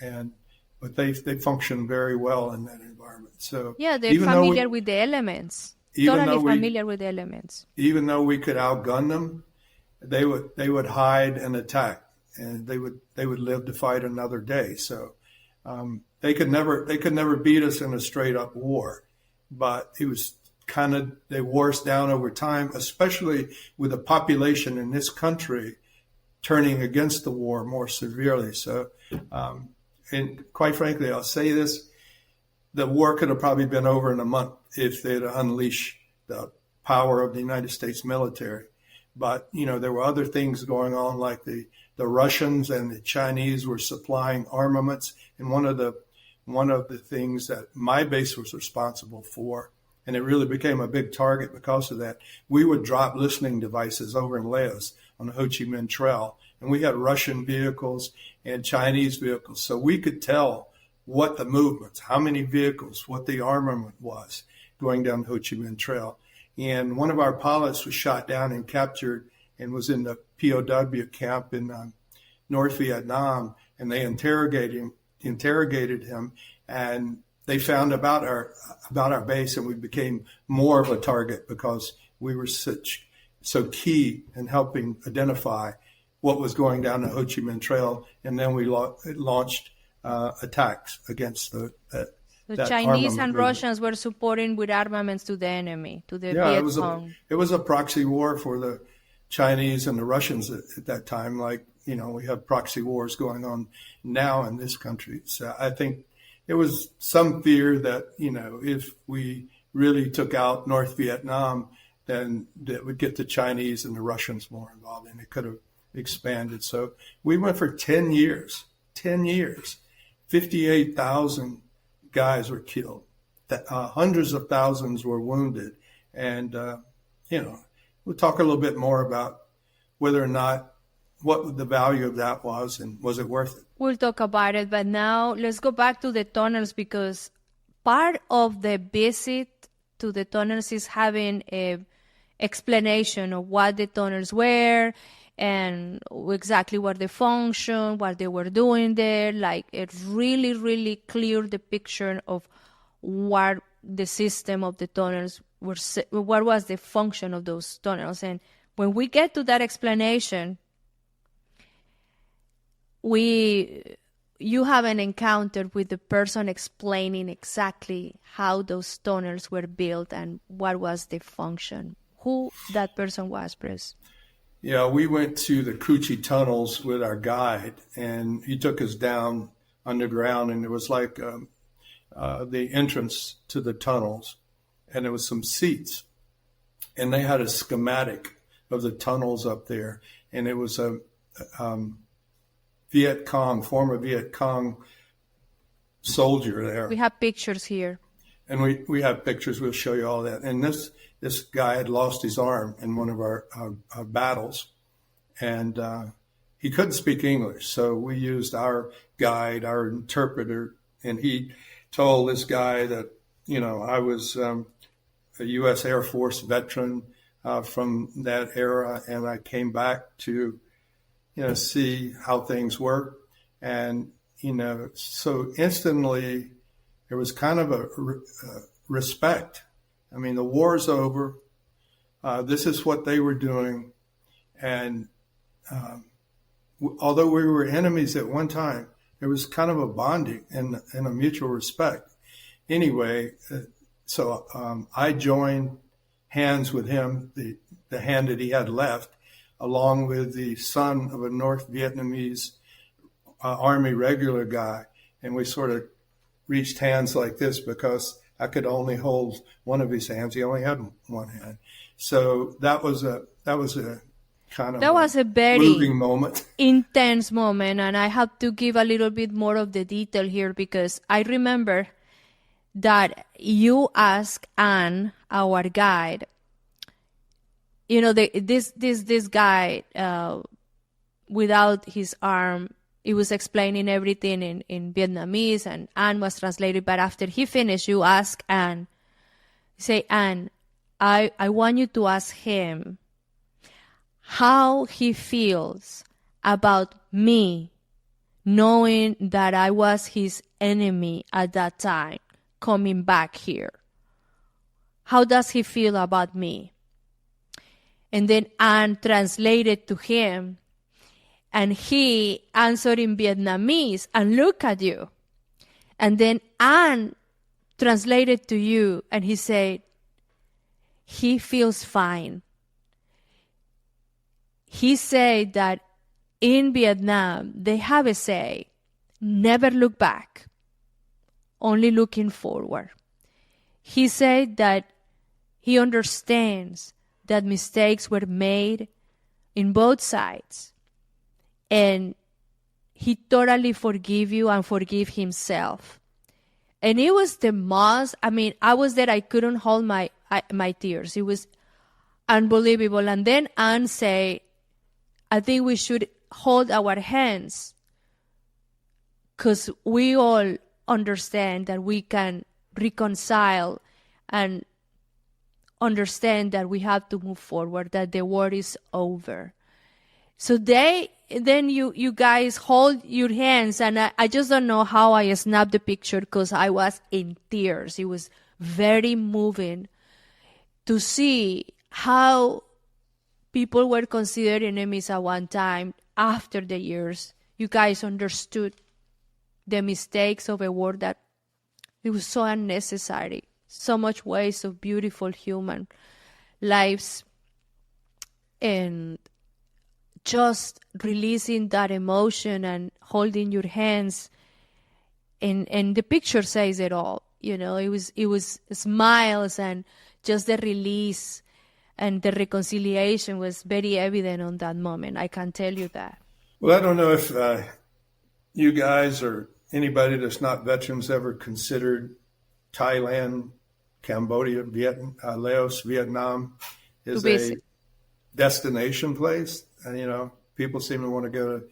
but they function very well in that environment. So yeah, they're familiar with the elements. Totally familiar with the elements. Even though we could outgun them, they would hide and attack, and they would live to fight another day. So they could never beat us in a straight up war, but it was they wore us down over time, especially with the population in this country turning against the war more severely. So, and quite frankly, I'll say this, the war could have probably been over in a month if they'd unleashed the power of the United States military. But, you know, there were other things going on, like the Russians and the Chinese were supplying armaments. And one of the things that my base was responsible for, and it really became a big target because of that, we would drop listening devices over in Laos on the Ho Chi Minh Trail. And we had Russian vehicles and Chinese vehicles. So we could tell what the movements, how many vehicles, what the armament was going down the Ho Chi Minh Trail. And one of our pilots was shot down and captured and was in the POW camp in North Vietnam. And they interrogated him, and they found about our base, and we became more of a target because we were so key in helping identify what was going down the Ho Chi Minh Trail. And then we launched attacks against the Chinese and Russians were supporting with armaments to the enemy, to the Viet Cong. It was a proxy war for the Chinese and the Russians at that time. Like, you know, we have proxy wars going on now in this country. So I think it was some fear that, you know, if we really took out North Vietnam, then that would get the Chinese and the Russians more involved, and it could have expanded. So we went for 10 years, 58,000 guys were killed. Hundreds of thousands were wounded. And, you know, we'll talk a little bit more about whether or not what the value of that was and was it worth it. We'll talk about it, but now let's go back to the tunnels, because part of the visit to the tunnels is having a explanation of what the tunnels were and exactly what they function, what they were doing there. Like, it really, really cleared the picture of what the system of the tunnels were, what was the function of those tunnels. And when we get to that explanation, you have an encounter with the person explaining exactly how those tunnels were built and what was the function. Who that person was, Bruce? Yeah, we went to the Coochie tunnels with our guide, and he took us down underground, and it was like the entrance to the tunnels, and there was some seats, and they had a schematic of the tunnels up there, and it was a Viet Cong, former Viet Cong soldier there. We have pictures here. And we have pictures. We'll show you all that. And this guy had lost his arm in one of our battles, and he couldn't speak English. So we used our guide, our interpreter, and he told this guy that, you know, I was a U.S. Air Force veteran from that era, and I came back to, you know, see how things work. And, you know, so instantly there was kind of a respect. I mean, the war's over. This is what they were doing. And although we were enemies at one time, there was kind of a bonding and a mutual respect. Anyway, so I joined hands with him, the hand that he had left, along with the son of a North Vietnamese Army regular guy. And we sort of reached hands like this because I could only hold one of his hands. He only had one hand. So that was a kind of a very moving moment. Intense moment. And I have to give a little bit more of the detail here, because I remember that you asked Anne, our guide, you know, this guy without his arm, He was explaining everything in Vietnamese, and Anne was translated. But after he finished, you ask Anne, say, Anne, I want you to ask him how he feels about me, knowing that I was his enemy at that time, coming back here. How does he feel about me? And then Anne translated to him, and he answered in Vietnamese and look at you. And then Anne translated to you, and he said, he feels fine. He said that in Vietnam, they have a say, never look back, only looking forward. He said that he understands that mistakes were made in both sides, and he totally forgive you and forgive himself. And it was the most, I was there, I couldn't hold my tears. It was unbelievable. And then Anne said, I think we should hold our hands, because we all understand that we can reconcile and understand that we have to move forward, that the war is over. So then you guys hold your hands, and I just don't know how I snapped the picture, because I was in tears. It was very moving to see how people were considered enemies at one time. After the years, you guys understood the mistakes of a war that it was so unnecessary, so much waste of beautiful human lives, and just releasing that emotion and holding your hands, and the picture says it all. It was smiles, and just the release and the reconciliation was very evident on that moment. I can tell you that. Well, I don't know if you guys or anybody that's not veterans ever considered Thailand, Cambodia, Laos, Vietnam is a destination place. And, people seem to want to go to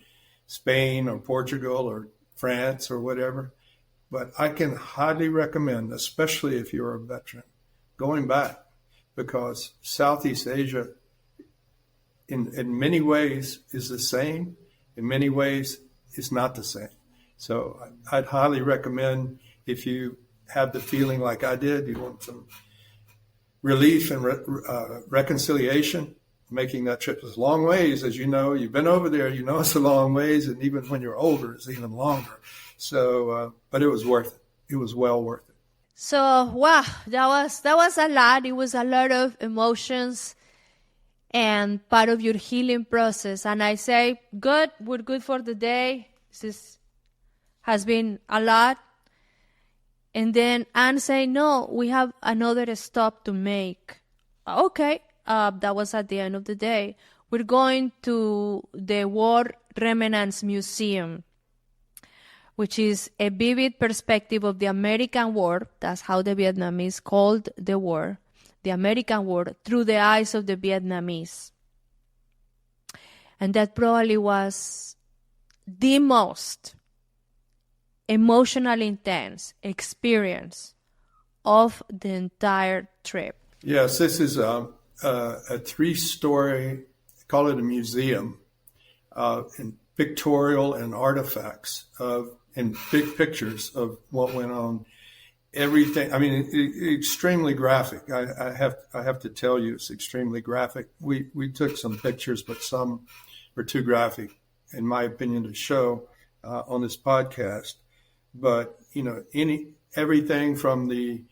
Spain or Portugal or France or whatever. But I can highly recommend, especially if you're a veteran, going back, because Southeast Asia in many ways is the same. In many ways, it's not the same. So I'd highly recommend, if you have the feeling like I did, you want some relief and reconciliation, making that trip. It's a long ways, as you know. You've been over there, it's a long ways, and even when you're older, it's even longer. So, but it was worth it. It was well worth it. So, wow, that was a lot. It was a lot of emotions and part of your healing process. And I say, good, we're good for the day. This has been a lot. And then Anne say, no, we have another stop to make. Okay, that was at the end of the day. We're going to the War Remembrance Museum, which is a vivid perspective of the American war. That's how the Vietnamese called the war, the American war, through the eyes of the Vietnamese. And that probably was the most emotionally intense experience of the entire trip. Yes, this is a 3-story, call it a museum, in pictorial and artifacts and big pictures of what went on. Everything. Extremely graphic. I have to tell you, it's extremely graphic. We took some pictures, but some were too graphic, in my opinion, to show on this podcast. But everything from the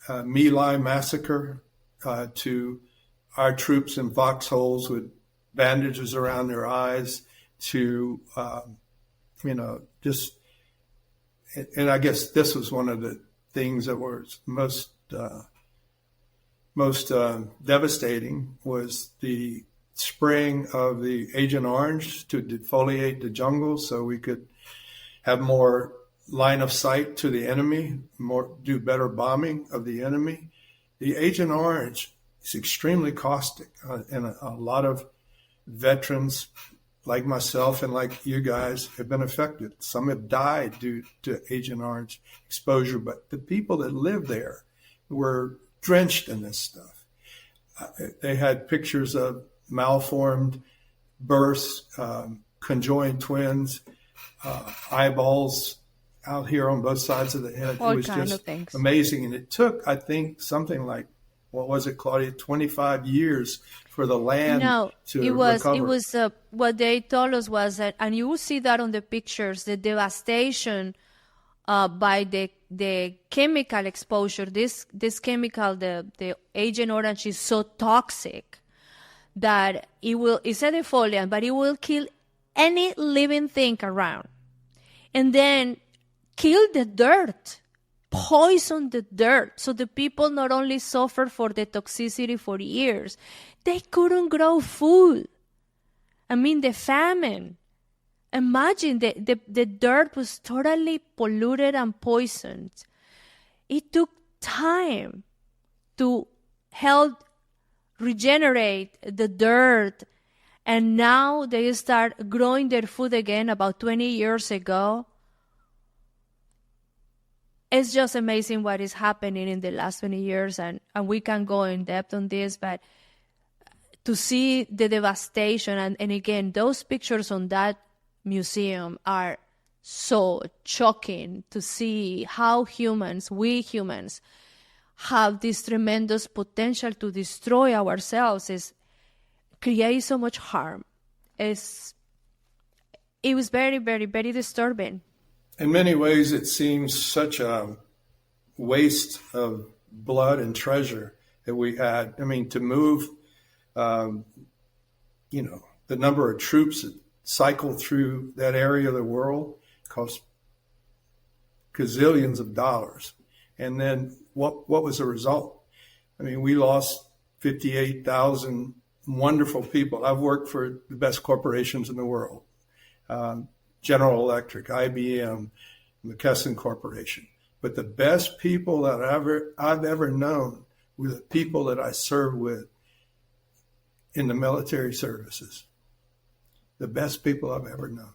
My Lai massacre to our troops in foxholes with bandages around their eyes to just. And I guess this was one of the things that was most devastating, was the spraying of the Agent Orange to defoliate the jungle so we could have more line of sight to the enemy, do better bombing of the enemy. The Agent Orange is extremely caustic, and a lot of veterans like myself and like you guys, have been affected. Some have died due to Agent Orange exposure, but the people that lived there were drenched in this stuff. They had pictures of malformed births, conjoined twins, eyeballs out here on both sides of the head. All it was kind just of things. amazing. And it took, I think, something like, what was it, Claudia, 25 years for the land to recover. It was what they told us was that, and you will see that on the pictures, the devastation by the chemical exposure. This chemical, the Agent Orange, is so toxic that it's a defoliant, but it will kill any living thing around. And then kill the dirt, poison the dirt. So the people not only suffered for the toxicity for years, they couldn't grow food. I mean, the famine. Imagine the dirt was totally polluted and poisoned. It took time to help regenerate the dirt. And now they start growing their food again about 20 years ago. It's just amazing what is happening in the last 20 years. And we can go in depth on this, but to see the devastation, and again, those pictures on that museum are so shocking to see how we humans, have this tremendous potential to destroy ourselves, create so much harm. It was very, very, very disturbing. In many ways, it seems such a waste of blood and treasure that we had. I mean, to move, the number of troops that cycle through that area of the world cost gazillions of dollars. And then what was the result? I mean, we lost 58,000 wonderful people. I've worked for the best corporations in the world. General Electric, IBM, McKesson Corporation. But the best people that I've ever known were the people that I served with in the military services. The best people I've ever known.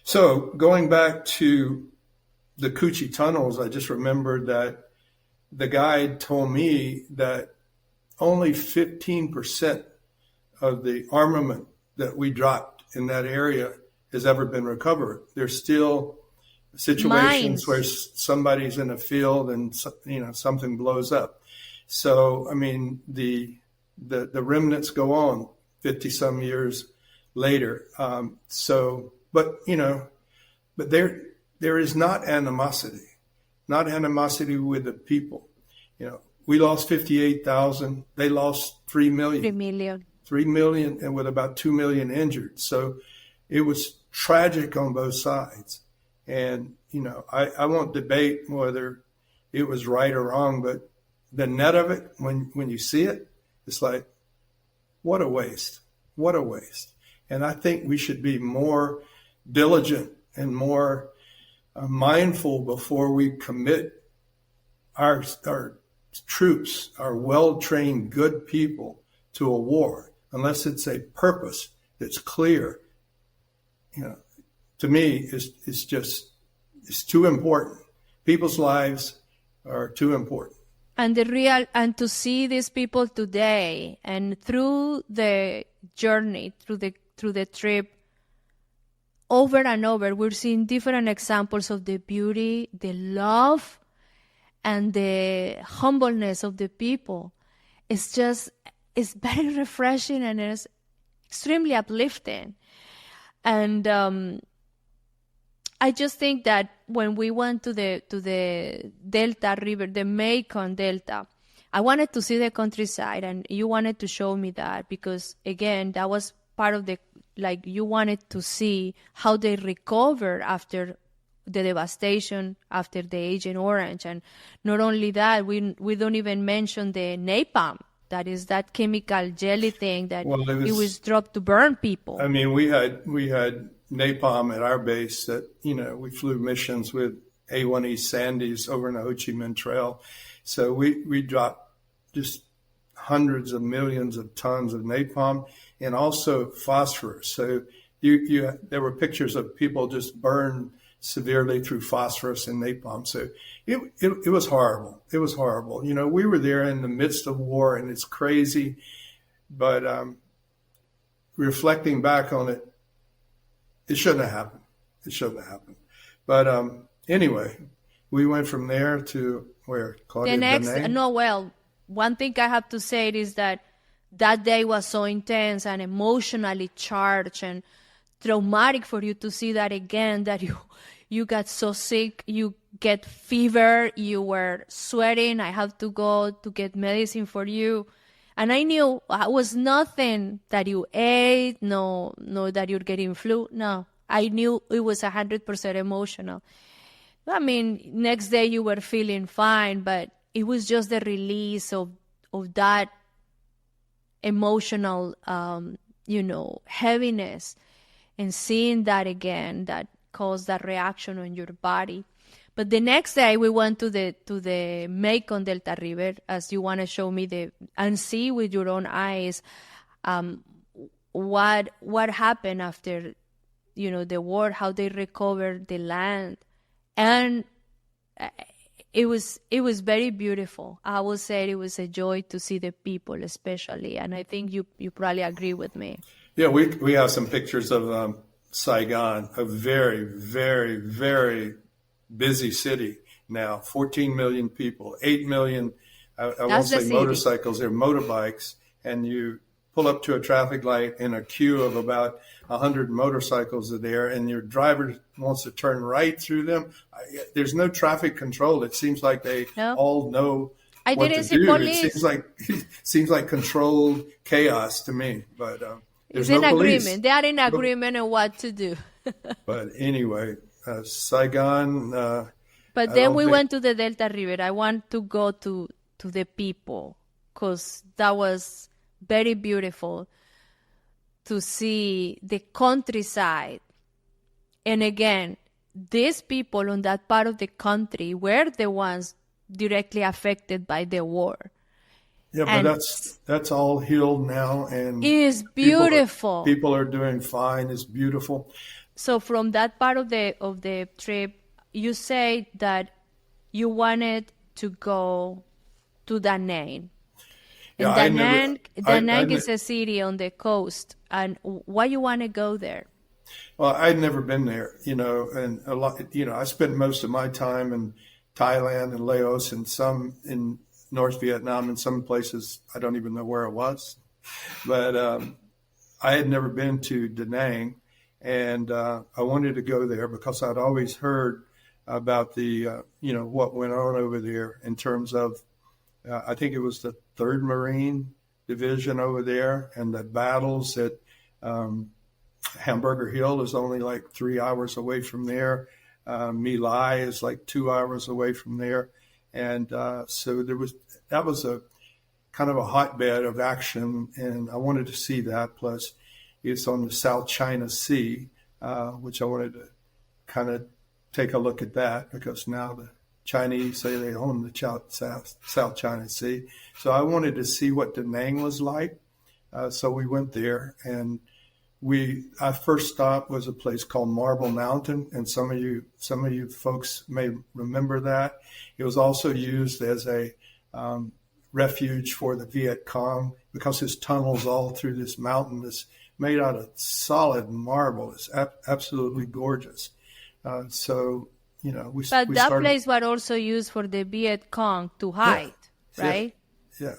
So going back to the Coochie tunnels, I just remembered that the guide told me that only 15% of the armament that we dropped in that area has ever been recovered. There's still situations where somebody's in a field and something blows up. So I mean, the remnants go on 50 some years later. But there is not animosity with the people. We lost 58,000. They lost 3 million. 3 million. 3 million, and with about 2 million injured. So it was tragic on both sides. And, I won't debate whether it was right or wrong, but the net of it, when you see it, it's like, what a waste. What a waste. And I think we should be more diligent and more mindful before we commit our troops, our well-trained, good people, to a war, unless it's a purpose that's clear. To me, it's too important. People's lives are too important. And to see these people today, and through the journey, through the trip, over and over, we're seeing different examples of the beauty, the love, and the humbleness of the people. It's very refreshing, and it's extremely uplifting. And I just think that when we went to the Delta River, the Mekong Delta, I wanted to see the countryside, and you wanted to show me that, because again, that was part of you wanted to see how they recover after the devastation, after the Agent Orange. And not only that, we don't even mention the napalm. That is that chemical jelly thing that it was dropped to burn people. I mean, we had napalm at our base that, we flew missions with A-1E Sandys over in the Ho Chi Minh Trail. So we dropped just hundreds of millions of tons of napalm and also phosphorus. So there were pictures of people just burned severely through phosphorus and napalm. So it was horrible. It was horrible. You know, we were there in the midst of war, and it's crazy. But reflecting back on it, it shouldn't have happened. It shouldn't have happened. But anyway, we went from there to where? Claudia, one thing I have to say is that day was so intense and emotionally charged and traumatic for you to see that again, that you got so sick, you get fever, you were sweating. I have to go to get medicine for you. And I knew it was nothing that you ate, no that you're getting flu. No, I knew it was 100% emotional. I mean, next day you were feeling fine, but it was just the release of that emotional, heaviness, and seeing that again, that caused that reaction on your body. But the next day we went to the Mekong Delta River, as you want to show me and see with your own eyes what happened after the war, how they recovered the land, and it was very beautiful. I would say it was a joy to see the people, especially, and I think you probably agree with me. Yeah, we have some pictures of Saigon, a very, very, very busy city now. 14 million people, 8 million, I won't say motorcycles, they're motorbikes, and you pull up to a traffic light in a queue of about 100 motorcycles are there, and your driver wants to turn right through them. There's no traffic control. It seems like they all know what to do. Police. It seems like controlled chaos to me, but there's it's no an police. agreement. They are in agreement on what to do. But anyway, Saigon. But then we went to the Delta River. I want to go to the people, because that was very beautiful to see the countryside. And again, these people on that part of the country were the ones directly affected by the war. Yeah, and but that's all healed now, and it is beautiful. People are doing fine. It's beautiful. So from that part of the trip, you say that you wanted to go to Da Nang. Yeah, and Da Nang is a city on the coast. And why you want to go there? Well, I'd never been there, and a lot, I spent most of my time in Thailand and Laos, and some in North Vietnam, and some places I don't even know where it was. But I had never been to Da Nang, and I wanted to go there because I'd always heard about the, what went on over there in terms of, I think it was the 3rd Marine Division over there, and the battles at Hamburger Hill is only like 3 hours away from there. My Lai is like 2 hours away from there. And so that was a kind of a hotbed of action, and I wanted to see that. Plus, it's on the South China Sea, which I wanted to kind of take a look at that, because now the Chinese say they own the South China Sea. So I wanted to see what Da Nang was like. So we went there, and our first stop was a place called Marble Mountain, and some of you folks may remember that. It was also used as a refuge for the Viet Cong, because there's tunnels all through this mountain that's made out of solid marble. It's absolutely gorgeous. But that place was also used for the Viet Cong to hide, right? Yeah.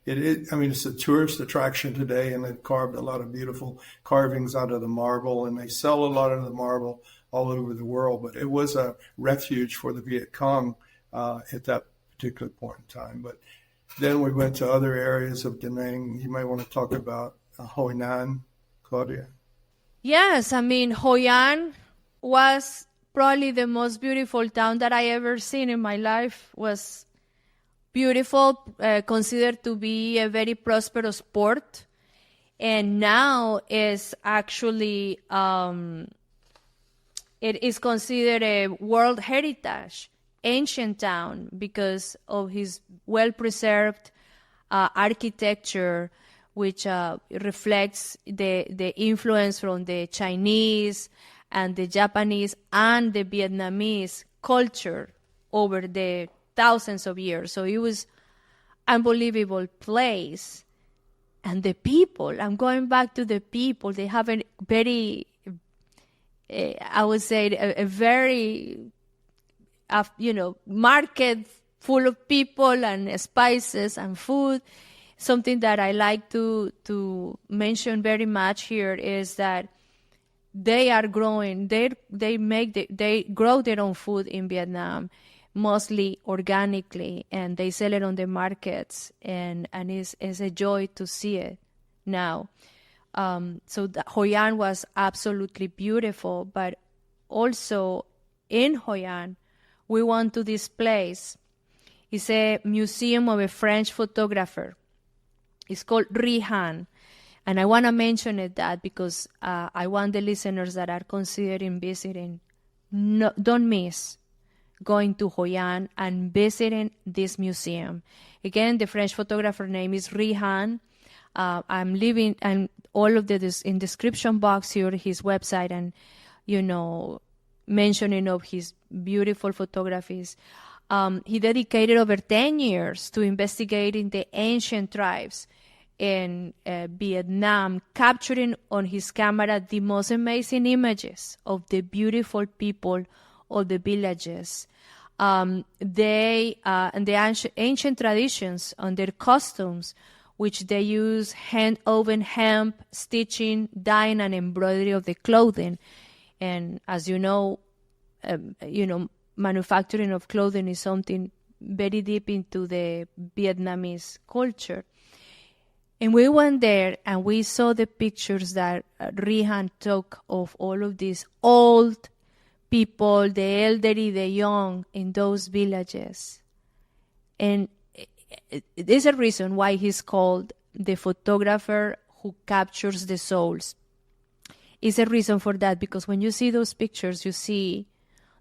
It's a tourist attraction today, and they've carved a lot of beautiful carvings out of the marble, and they sell a lot of the marble all over the world. But it was a refuge for the Viet Cong at that particular point in time. But then we went to other areas of Da Nang. You might want to talk about Hoi An, Claudia. Yes, Hoi An was probably the most beautiful town that I ever seen in my life. Was beautiful, considered to be a very prosperous port, and now is actually it is considered a World Heritage ancient town because of his well-preserved architecture, which reflects the influence from the Chinese and the Japanese and the Vietnamese culture over the thousands of years. So it was unbelievable place. And the people, I'm going back to the people, they have a very, I would say, a very, market full of people and spices and food. Something that I like to mention very much here is that they are growing, they grow their own food in Vietnam, mostly organically, and they sell it on the markets, and it's a joy to see it now. So Hoi An was absolutely beautiful, but also in Hoi An, we went to this place. It's a museum of a French photographer. It's called Rihan. And I want to mention that because I want the listeners that are considering visiting, don't miss going to Hoi An and visiting this museum. Again, the French photographer name is Rihan. I'm leaving and all of this in description box here, his website and, mentioning of his beautiful photographies. He dedicated over 10 years to investigating the ancient tribes in Vietnam, capturing on his camera the most amazing images of the beautiful people of the villages. And the ancient traditions on their costumes, which they use hand-woven hemp, stitching, dyeing, and embroidery of the clothing. And as you know, manufacturing of clothing is something very deep into the Vietnamese culture. And we went there and we saw the pictures that Rihan took of all of these old people, the elderly, the young in those villages. And there's a reason why he's called the photographer who captures the souls. Is a reason for that, because when you see those pictures, you see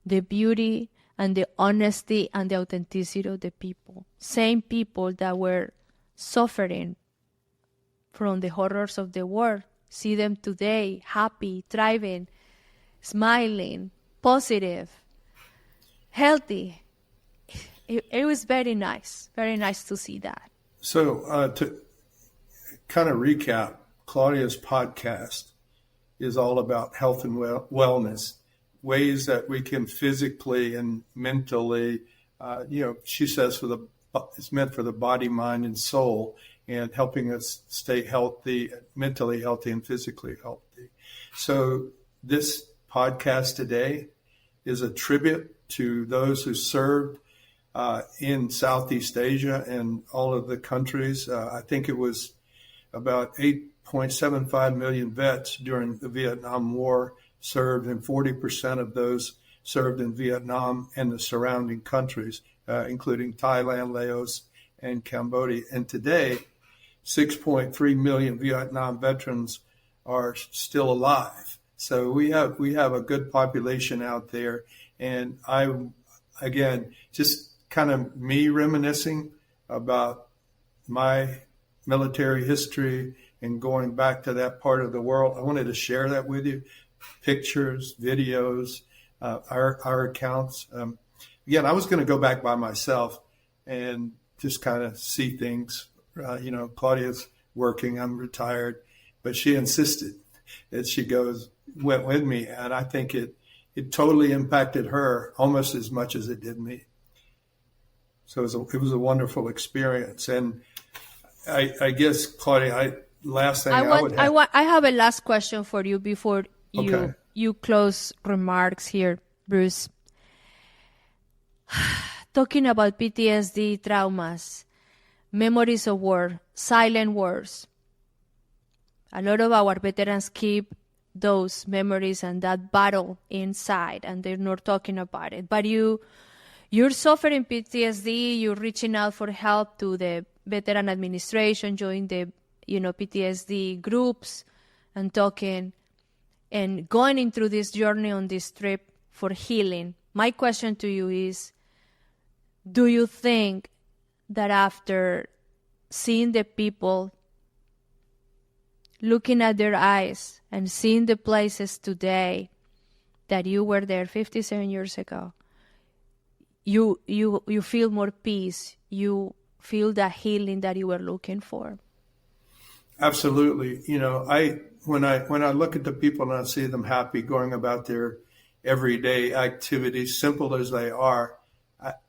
the beauty and the honesty and the authenticity of the people. Same people that were suffering from the horrors of the war. See them today, happy, thriving, smiling, positive, healthy. It was very nice to see that. So to kind of recap, Claudia's podcast is all about health and wellness, ways that we can physically and mentally, she says it's meant for the body, mind, and soul, and helping us stay healthy, mentally healthy, and physically healthy. So this podcast today is a tribute to those who served in Southeast Asia and all of the countries. I think it was about 8.75 million vets during the Vietnam War served, and 40% of those served in Vietnam and the surrounding countries, including Thailand, Laos, and Cambodia. And today, 6.3 million Vietnam veterans are still alive. So we have a good population out there. And again, just kind of me reminiscing about my military history and going back to that part of the world. I wanted to share that with you. Pictures, videos, our accounts. Again, I was going to go back by myself and just kind of see things. Claudia's working, I'm retired, but she insisted that she went with me. And I think it totally impacted her almost as much as it did me. So it was a wonderful experience. And I guess, Claudia, I have a last question for you before you close remarks here, Bruce. Talking about PTSD traumas, memories of war, silent wars. A lot of our veterans keep those memories and that battle inside, and they're not talking about it. But you're suffering PTSD, you're reaching out for help to the Veteran Administration, join the PTSD groups and talking and going through this journey on this trip for healing. My question to you is, do you think that after seeing the people, looking at their eyes and seeing the places today that you were there 57 years ago, you feel more peace. You feel the healing that you were looking for. Absolutely. When I look at the people and I see them happy going about their everyday activities, simple as they are,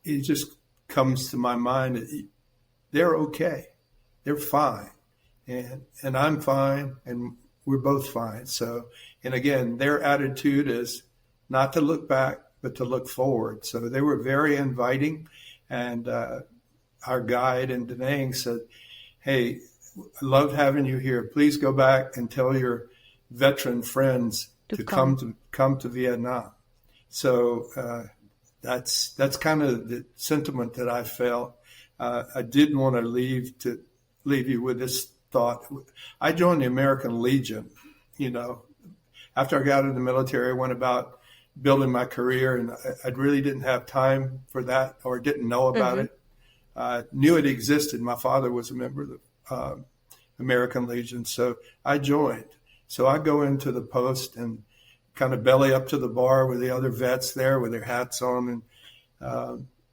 it just comes to my mind that they're okay. They're fine. And I'm fine, and we're both fine. So, and again, their attitude is not to look back, but to look forward. So they were very inviting. And our guide in Da Nang said, "Hey, I love having you here. Please go back and tell your veteran friends to come to Vietnam." So that's kind of the sentiment that I felt. I didn't want to leave you with this thought. I joined the American Legion. After I got out of the military, I went about building my career, and I really didn't have time for that, or didn't know about it. Knew it existed. My father was a member of the American Legion, so I joined. So I go into the post and kind of belly up to the bar with the other vets there with their hats on, and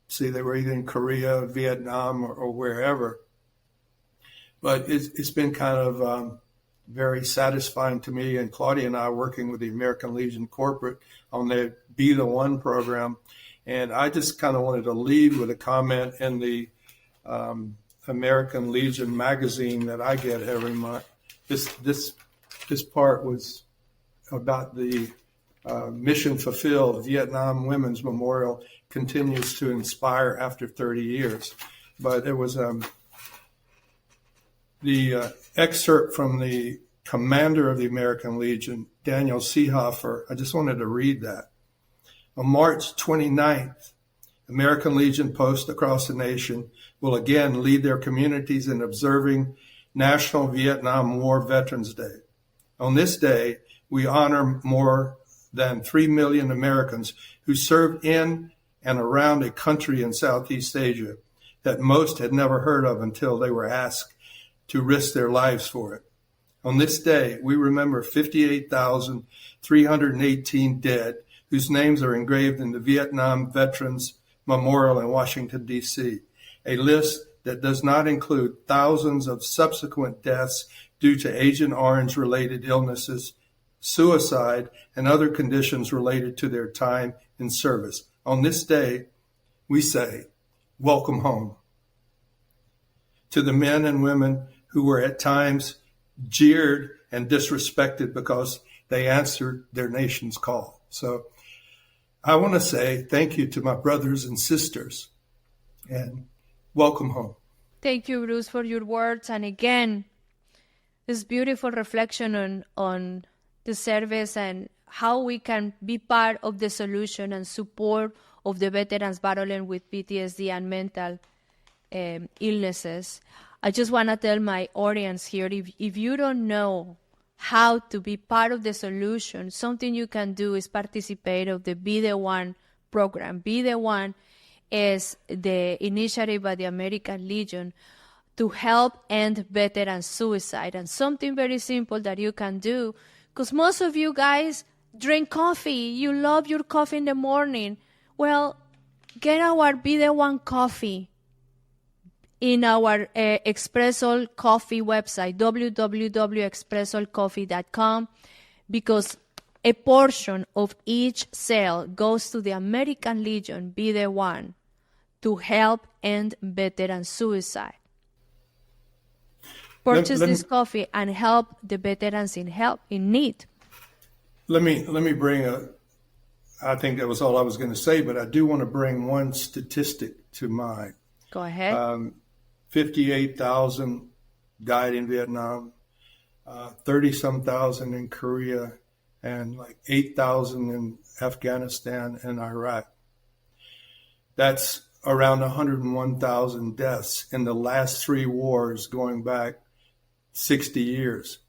see they were either in Korea, Vietnam, or wherever. But it's been kind of very satisfying to me, and Claudia and I working with the American Legion corporate on their Be the One program. And I just kind of wanted to lead with a comment in the American Legion magazine that I get every month. This part was about the mission fulfilled. Vietnam Women's Memorial continues to inspire after 30 years. But there was the excerpt from the commander of the American Legion, Daniel Seehofer. I just wanted to read that. On March 29th, American Legion posts across the nation will again lead their communities in observing National Vietnam War Veterans Day. On this day, we honor more than 3 million Americans who served in and around a country in Southeast Asia that most had never heard of until they were asked to risk their lives for it. On this day, we remember 58,318 dead whose names are engraved in the Vietnam Veterans Memorial in Washington, D.C., a list that does not include thousands of subsequent deaths due to Agent Orange-related illnesses, suicide, and other conditions related to their time in service. On this day, we say, welcome home. To the men and women who were at times jeered and disrespected because they answered their nation's call. So I want to say thank you to my brothers and sisters, and welcome home. Thank you, Bruce, for your words. And again, this beautiful reflection on the service and how we can be part of the solution and support of the veterans battling with PTSD and mental illnesses. I just want to tell my audience here, if you don't know how to be part of the solution, something you can do is participate of the Be the One program. Be the One is the initiative by the American Legion to help end veteran suicide. And something very simple that you can do, because most of you guys drink coffee. You love your coffee in the morning. Well, get our Be the One coffee in our Expressol Coffee website, www.expressolcoffee.com, because a portion of each sale goes to the American Legion, Be the One, to help end veteran suicide. Purchase this coffee and help the veterans in need. Let me bring I think that was all I was going to say, but I do want to bring one statistic to mind. Go ahead. 58,000 died in Vietnam, 30-some thousand in Korea, and like 8,000 in Afghanistan and Iraq. That's around 101,000 deaths in the last 3 wars going back 60 years.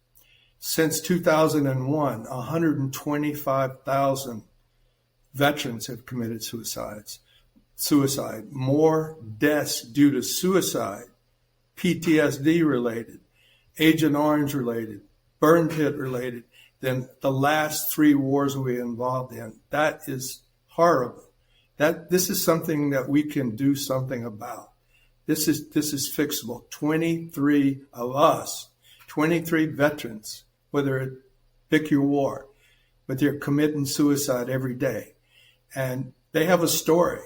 Since 2001, 125,000 veterans have committed suicide. More deaths due to suicide PTSD related, Agent Orange related, burn pit related, than the last 3 wars we involved in. That is horrible. This is something that we can do something about. This is fixable. 23 of us, 23 veterans, whether it pick your war, but they're committing suicide every day. And they have a story.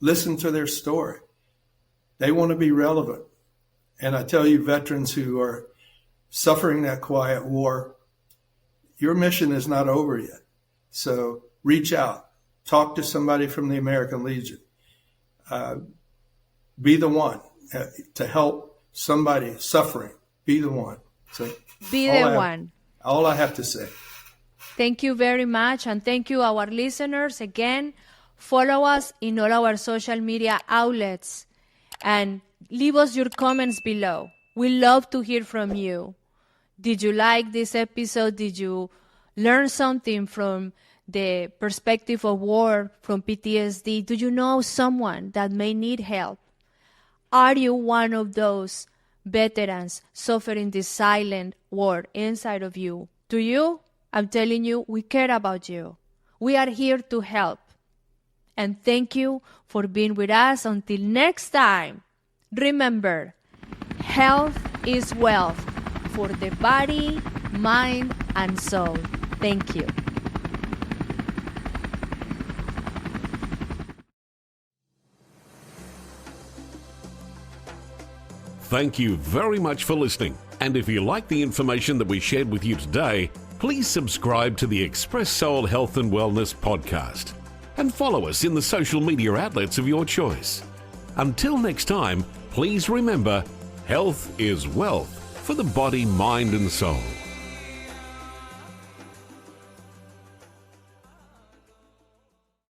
Listen to their story. They want to be relevant. And I tell you, veterans who are suffering that quiet war, your mission is not over yet. So reach out. Talk to somebody from the American Legion. Be the one to help somebody suffering. Be the one. So Be the one. All I have to say. Thank you very much. And thank you, our listeners. Again, follow us in all our social media outlets and leave us your comments below. We love to hear from you. Did you like this episode? Did you learn something from the perspective of war, from PTSD? Do you know someone that may need help? Are you one of those veterans suffering this silent war inside of you? Do you? I'm telling you, we care about you. We are here to help. And thank you for being with us. Until next time, remember, health is wealth for the body, mind, and soul. Thank you. Thank you very much for listening. And if you like the information that we shared with you today, please subscribe to the Express Soul Health and Wellness podcast and follow us in the social media outlets of your choice. Until next time, please remember, health is wealth for the body, mind, and soul.